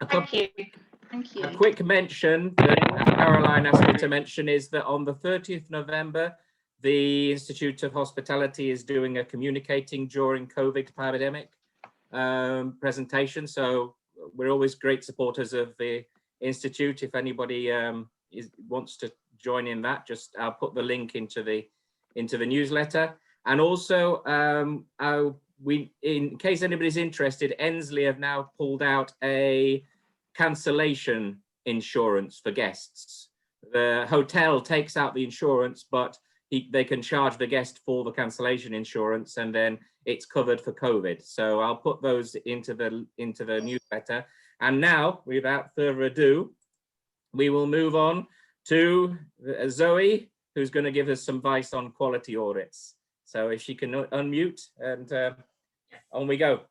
Thank you. Thank you. A quick mention that Caroline asked me to mention is that on the 30th November, the Institute of Hospitality is doing a communicating during COVID pandemic presentation. So we're always great supporters of the Institute. If anybody wants to join in that, I'll put the link into the newsletter. And also, in case anybody's interested, Ensley have now pulled out a cancellation insurance for guests. The hotel takes out the insurance, but they can charge the guest for the cancellation insurance, and then it's covered for COVID. So I'll put those into the newsletter. And now, without further ado, we will move on to Zoe, who's going to give us some advice on quality audits. So if she can unmute, and on we go.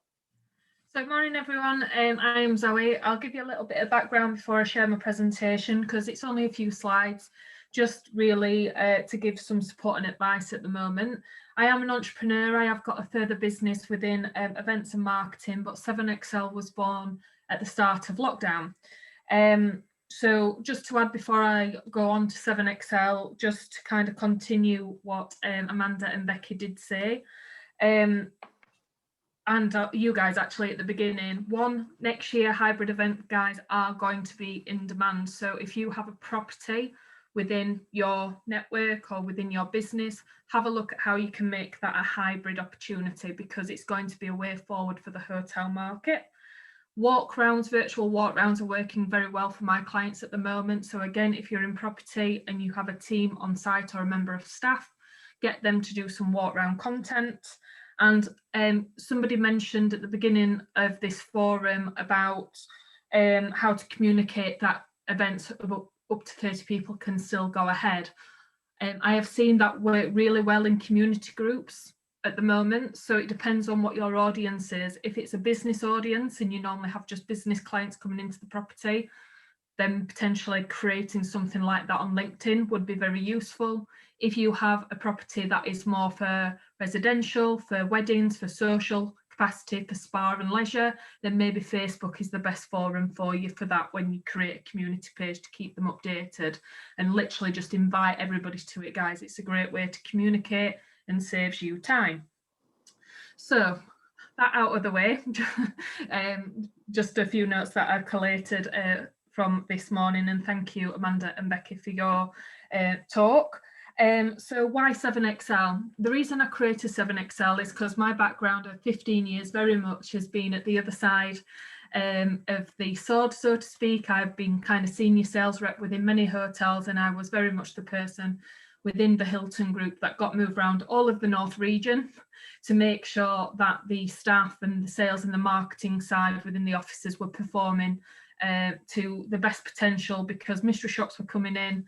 So morning everyone, I am Zoe. I'll give you a little bit of background before I share my presentation, because it's only a few slides, just really to give some support and advice at the moment. I am an entrepreneur. I have got a further business within events and marketing, but 7XL was born at the start of lockdown. So just to add before I go on to 7XL, just to kind of continue what Amanda and Becky did say, and you guys actually at the beginning, next year hybrid event guys are going to be in demand. So if you have a property within your network or within your business, have a look at how you can make that a hybrid opportunity, because it's going to be a way forward for the hotel market. Virtual walk rounds are working very well for my clients at the moment. So again, if you're in property and you have a team on site or a member of staff, get them to do some walk round content. And somebody mentioned at the beginning of this forum about how to communicate that events of up to 30 people can still go ahead. I have seen that work really well in community groups at the moment. So it depends on what your audience is. If it's a business audience and you normally have just business clients coming into the property, then potentially creating something like that on LinkedIn would be very useful. If you have a property that is more for residential, for weddings, for social capacity, for spa and leisure, then maybe Facebook is the best forum for you for that, when you create a community page to keep them updated, and literally just invite everybody to it, guys. It's a great way to communicate and saves you time. So that out of the way, just a few notes that I've collated from this morning, and thank you Amanda and Becky for your talk. So why 7XL? The reason I created 7XL is because my background of 15 years very much has been at the other side of the sword, so to speak. I've been kind of senior sales rep within many hotels, and I was very much the person within the Hilton group that got moved around all of the North region to make sure that the staff and the sales and the marketing side within the offices were performing to the best potential, because mystery shops were coming in,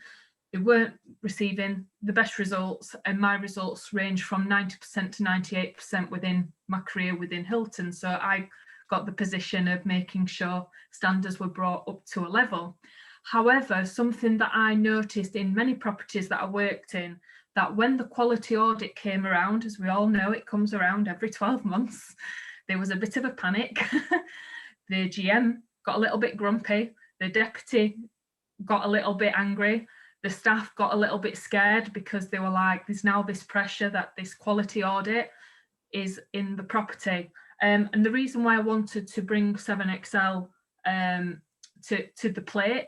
they weren't receiving the best results, and my results range from 90% to 98% within my career within Hilton. So I got the position of making sure standards were brought up to a level. However, something that I noticed in many properties that I worked in, that when the quality audit came around, as we all know, it comes around every 12 months, there was a bit of a panic. The GM got a little bit grumpy, the deputy got a little bit angry, the staff got a little bit scared, because they were like, there's now this pressure that this quality audit is in the property. And the reason why I wanted to bring 7XL to the plate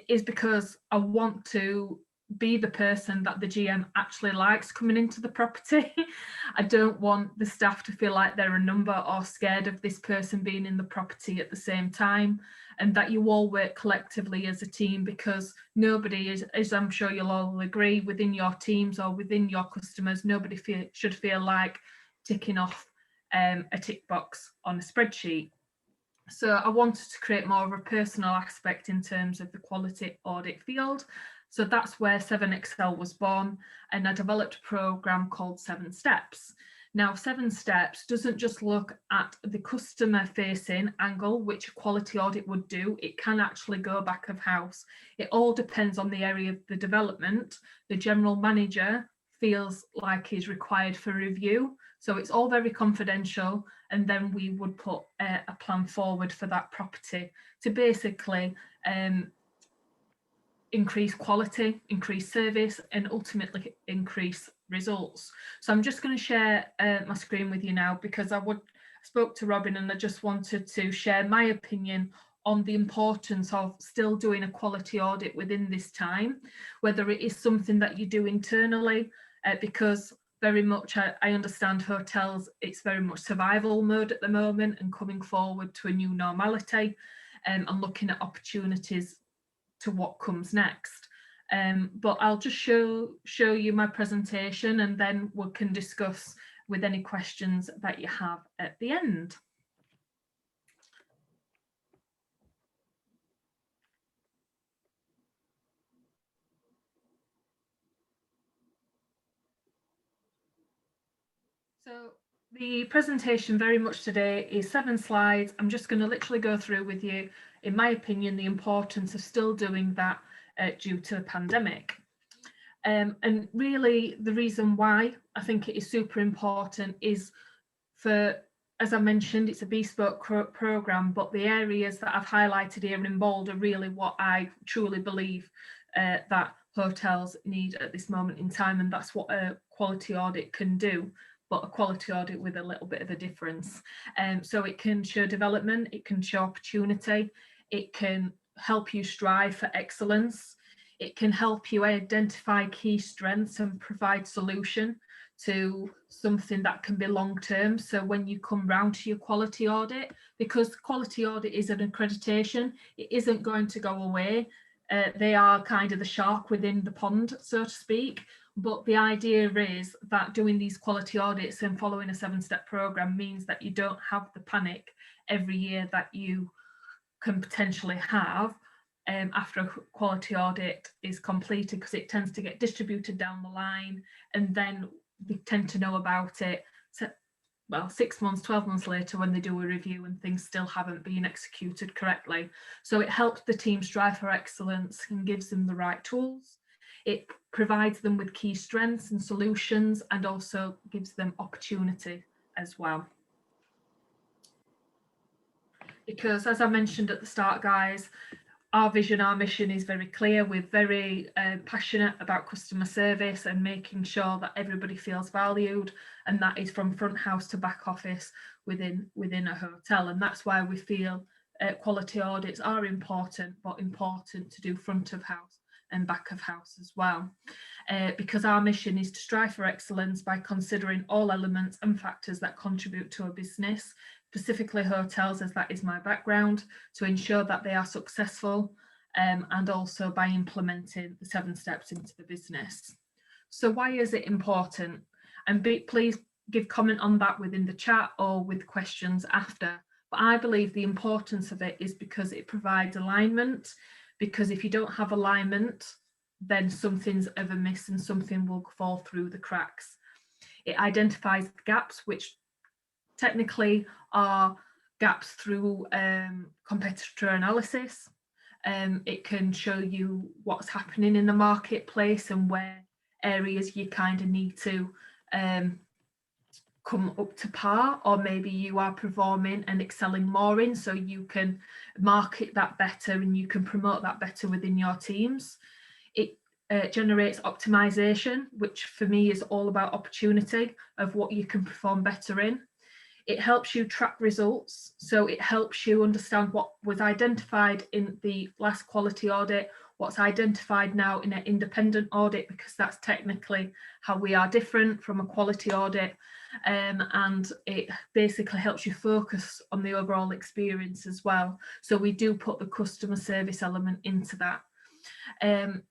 is because I want to be the person that the GM actually likes coming into the property. I don't want the staff to feel like they're a number or scared of this person being in the property at the same time, and that you all work collectively as a team, because nobody is, as I'm sure you'll all agree, within your teams or within your customers, nobody should feel like ticking off a tick box on a spreadsheet. So I wanted to create more of a personal aspect in terms of the quality audit field. So that's where 7XL was born, and I developed a program called 7 Steps. Now, 7 Steps doesn't just look at the customer facing angle, which a quality audit would do. It can actually go back of house. It all depends on the area of the development. The general manager feels like he's required for review. So it's all very confidential, and then we would put a plan forward for that property to basically increase quality, increase service, and ultimately increase results. So I'm just going to share my screen with you now, because I spoke to Robin, and I just wanted to share my opinion on the importance of still doing a quality audit within this time, whether it is something that you do internally, because very much I understand hotels, it's very much survival mode at the moment and coming forward to a new normality, and looking at opportunities to what comes next. But I'll just show you my presentation, and then we can discuss with any questions that you have at the end. So the presentation very much today is 7 slides. I'm just going to literally go through with you, in my opinion, the importance of still doing that due to the pandemic. And really the reason why I think it is super important is for, as I mentioned, it's a bespoke programme, but the areas that I've highlighted here in bold are really what I truly believe that hotels need at this moment in time, and that's what a quality audit can do, but a quality audit with a little bit of a difference. So it can show development, it can show opportunity, it can help you strive for excellence, it can help you identify key strengths and provide solution to something that can be long term. So when you come round to your quality audit, because quality audit is an accreditation, it isn't going to go away. They are kind of the shark within the pond, so to speak. But the idea is that doing these quality audits and following a 7-step program means that you don't have the panic every year that you can potentially have after a quality audit is completed, because it tends to get distributed down the line, and then they tend to know about it, well, 6 months, 12 months later when they do a review and things still haven't been executed correctly. So it helps the team strive for excellence and gives them the right tools. It provides them with key strengths and solutions, and also gives them opportunity as well. Because as I mentioned at the start, guys, our vision, our mission is very clear. We're very passionate about customer service and making sure that everybody feels valued, and that is from front house to back office within a hotel. And that's why we feel quality audits are important, but important to do front of house and back of house as well. Because our mission is to strive for excellence by considering all elements and factors that contribute to a business, specifically hotels, as that is my background, to ensure that they are successful, and also by implementing the 7 steps into the business. So why is it important? And please give comment on that within the chat or with questions after. But I believe the importance of it is because it provides alignment, because if you don't have alignment, then something's ever amiss and something will fall through the cracks. It identifies gaps, which technically are gaps through competitor analysis. It can show you what's happening in the marketplace and where areas you kind of need to come up to par, or maybe you are performing and excelling more in, so you can market that better and you can promote that better within your teams. It generates optimization, which for me is all about opportunity of what you can perform better in. It helps you track results, so it helps you understand what was identified in the last quality audit, what's identified now in an independent audit, because that's technically how we are different from a quality audit, and it basically helps you focus on the overall experience as well. So we do put the customer service element into that.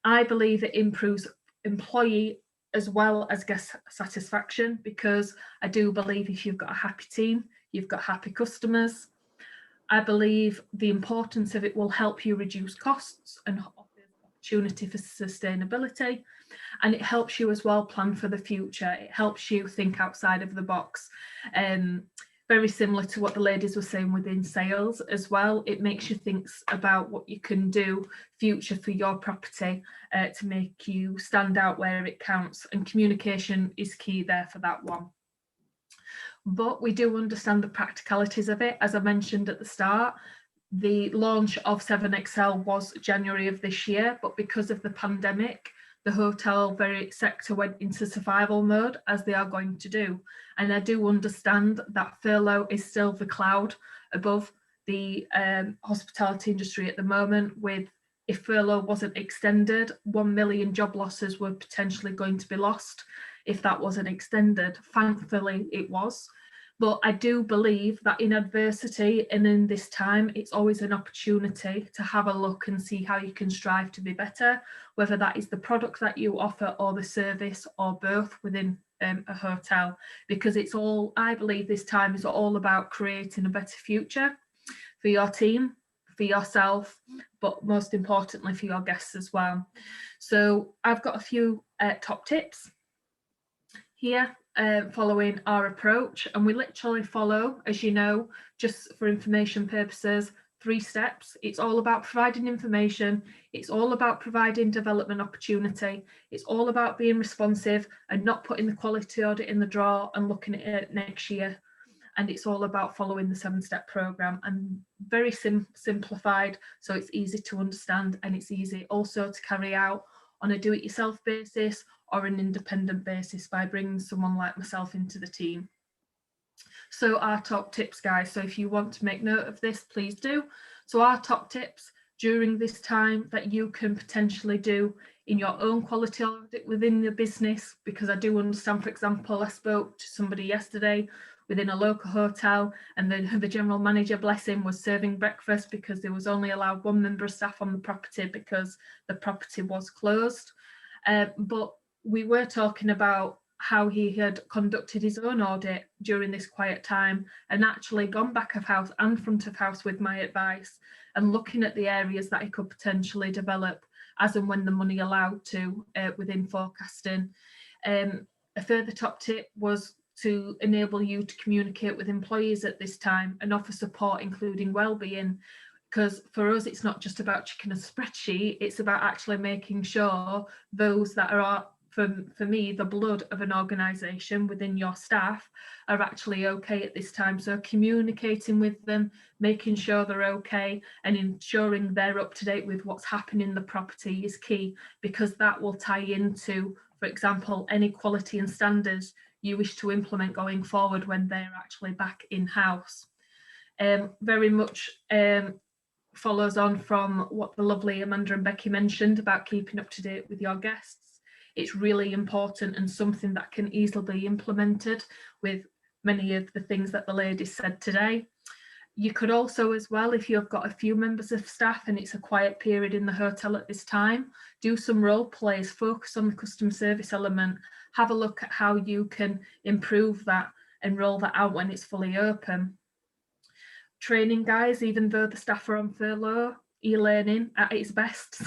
I believe it improves employee as well as guest satisfaction, because I do believe if you've got a happy team, you've got happy customers. I believe the importance of it will help you reduce costs and offer opportunity for sustainability, and it helps you as well plan for the future. It helps you think outside of the box. Very similar to what the ladies were saying within sales as well. It makes you think about what you can do future for your property to make you stand out where it counts, and communication is key there for that one. But we do understand the practicalities of it. As I mentioned at the start, the launch of 7XL was January of this year, but because of the pandemic, the hotel sector went into survival mode, as they are going to do. And I do understand that furlough is still the cloud above the hospitality industry at the moment. With, if furlough wasn't extended, 1 million job losses were potentially going to be lost if that wasn't extended. Thankfully, it was. But I do believe that in adversity and in this time, it's always an opportunity to have a look and see how you can strive to be better, whether that is the product that you offer or the service or both within a hotel. Because it's all, I believe this time is all about creating a better future for your team, for yourself, but most importantly for your guests as well. So I've got a few top tips here. Following our approach, and we literally follow, as you know, just for information purposes, 3 steps. It's all about providing information, it's all about providing development opportunity, it's all about being responsive and not putting the quality audit in the drawer and looking at it next year. And it's all about following the 7-step program, and very simplified, so it's easy to understand, and it's easy also to carry out on a do-it-yourself basis or an independent basis by bringing someone like myself into the team. So our top tips, guys, so if you want to make note of this, please do. So our top tips during this time that you can potentially do in your own quality audit within your business, because I do understand, for example, I spoke to somebody yesterday within a local hotel, and then the general manager, bless him, was serving breakfast because there was only allowed 1 member of staff on the property because the property was closed. But we were talking about how he had conducted his own audit during this quiet time and actually gone back of house and front of house with my advice and looking at the areas that he could potentially develop as and when the money allowed to within forecasting. A further top tip was to enable you to communicate with employees at this time and offer support, including well-being, because for us it's not just about checking a spreadsheet, it's about actually making sure those that are, for me, the blood of an organisation within your staff are actually okay at this time. So communicating with them, making sure they're okay and ensuring they're up to date with what's happening in the property is key, because that will tie into, for example, any quality and standards you wish to implement going forward when they're actually back in-house. Very much follows on from what the lovely Amanda and Becky mentioned about keeping up to date with your guests. It's really important and something that can easily be implemented with many of the things that the ladies said today. You could also, as well, if you've got a few members of staff and it's a quiet period in the hotel at this time, do some role plays, focus on the customer service element, have a look at how you can improve that and roll that out when it's fully open. training, guys, even though the staff are on furlough, e-learning at its best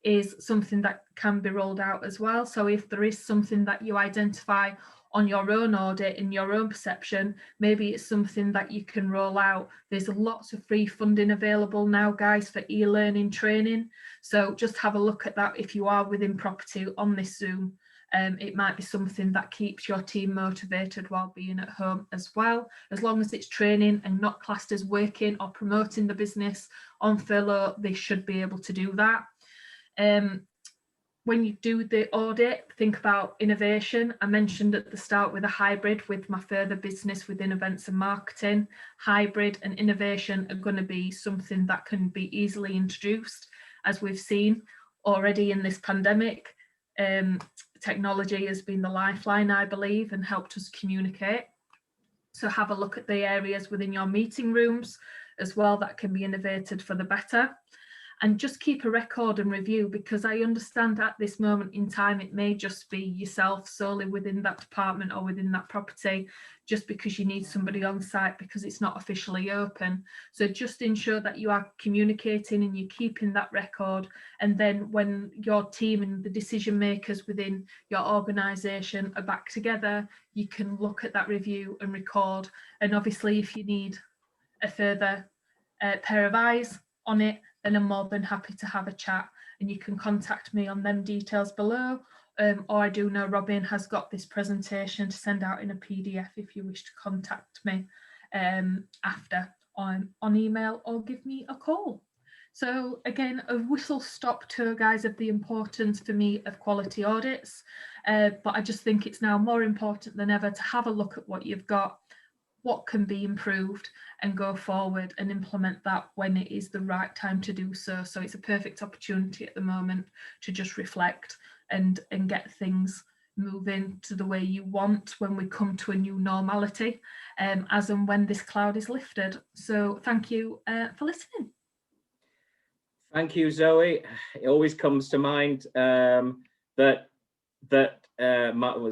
is something that can be rolled out as well. So if there is something that you identify on your own audit, in your own perception, maybe it's something that you can roll out. There's lots of free funding available now, guys, for e-learning training. So just have a look at that if you are within property on this Zoom. It might be something that keeps your team motivated while being at home as well. As long as it's training and not classed as working or promoting the business on furlough, they should be able to do that. When you do the audit, think about innovation. I mentioned at the start with a hybrid with my further business within events and marketing. Hybrid and innovation are going to be something that can be easily introduced, as we've seen already in this pandemic. Technology has been the lifeline, I believe, and helped us communicate. So have a look at the areas within your meeting rooms as well that can be innovated for the better. And just keep a record and review, because I understand at this moment in time it may just be yourself solely within that department or within that property, just because you need somebody on site because it's not officially open. So just ensure that you are communicating and you're keeping that record, and then when your team and the decision makers within your organisation are back together, you can look at that review and record. And obviously if you need a further pair of eyes on it, then I'm more than happy to have a chat, and you can contact me on them details below. Or I do know Robin has got this presentation to send out in a PDF if you wish to contact me after on email or give me a call. So again, a whistle stop tour, guys, of the importance for me of quality audits. But I just think it's now more important than ever to have a look at what you've got, what can be improved, and go forward and implement that when it is the right time to do so. So it's a perfect opportunity at the moment to just reflect and get things moving to the way you want when we come to a new normality, as and when this cloud is lifted. So thank you for listening. Thank you, Zoe. It always comes to mind that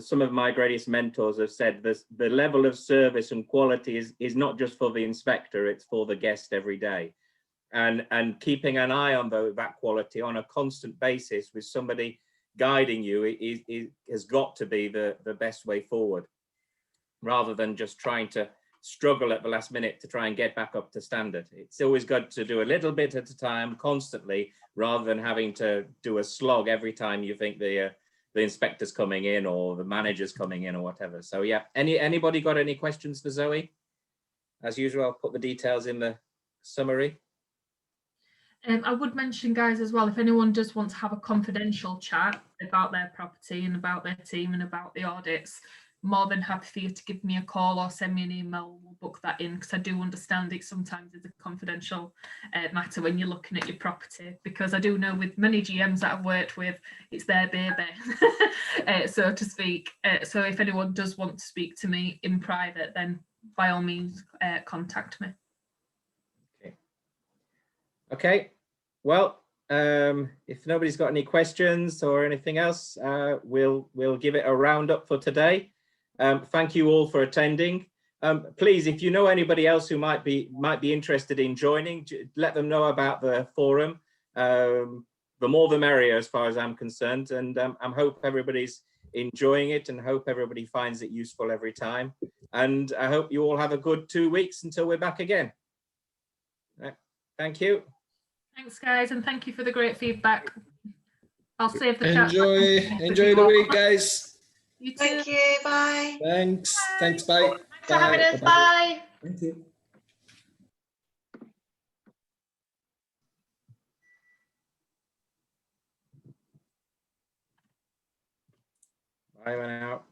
some of my greatest mentors have said this: the level of service and quality is not just for the inspector, it's for the guest every day. And keeping an eye on that quality on a constant basis with somebody guiding you has got to be the best way forward, rather than just trying to struggle at the last minute to try and get back up to standard. It's always good to do a little bit at a time, constantly, rather than having to do a slog every time you think the inspector's coming in or the manager's coming in or whatever. So yeah, anybody got any questions for Zoe? As usual, I'll put the details in the summary. I would mention, guys, as well, if anyone does want to have a confidential chat about their property and about their team and about the audits, more than happy for you to give me a call or send me an email. We'll book that in, because I do understand it sometimes is a confidential matter when you're looking at your property, because I do know with many GMs that I've worked with, it's their baby, so to speak. So if anyone does want to speak to me in private, then by all means contact me. Okay, well, if nobody's got any questions or anything else, we'll give it a roundup for today. Thank you all for attending. Please, if you know anybody else who might be interested in joining, let them know about the forum. The more the merrier, as far as I'm concerned. And I hope everybody's enjoying it, and hope everybody finds it useful every time. And I hope you all have a good 2 weeks until we're back again. Thank you. Thanks, guys, and thank you for the great feedback. I'll save the chat. Enjoy the week, guys. You too. Thank you. Bye. Thanks. Bye. Thanks. Bye. Thanks for having us. Bye. Thank you. Bye now.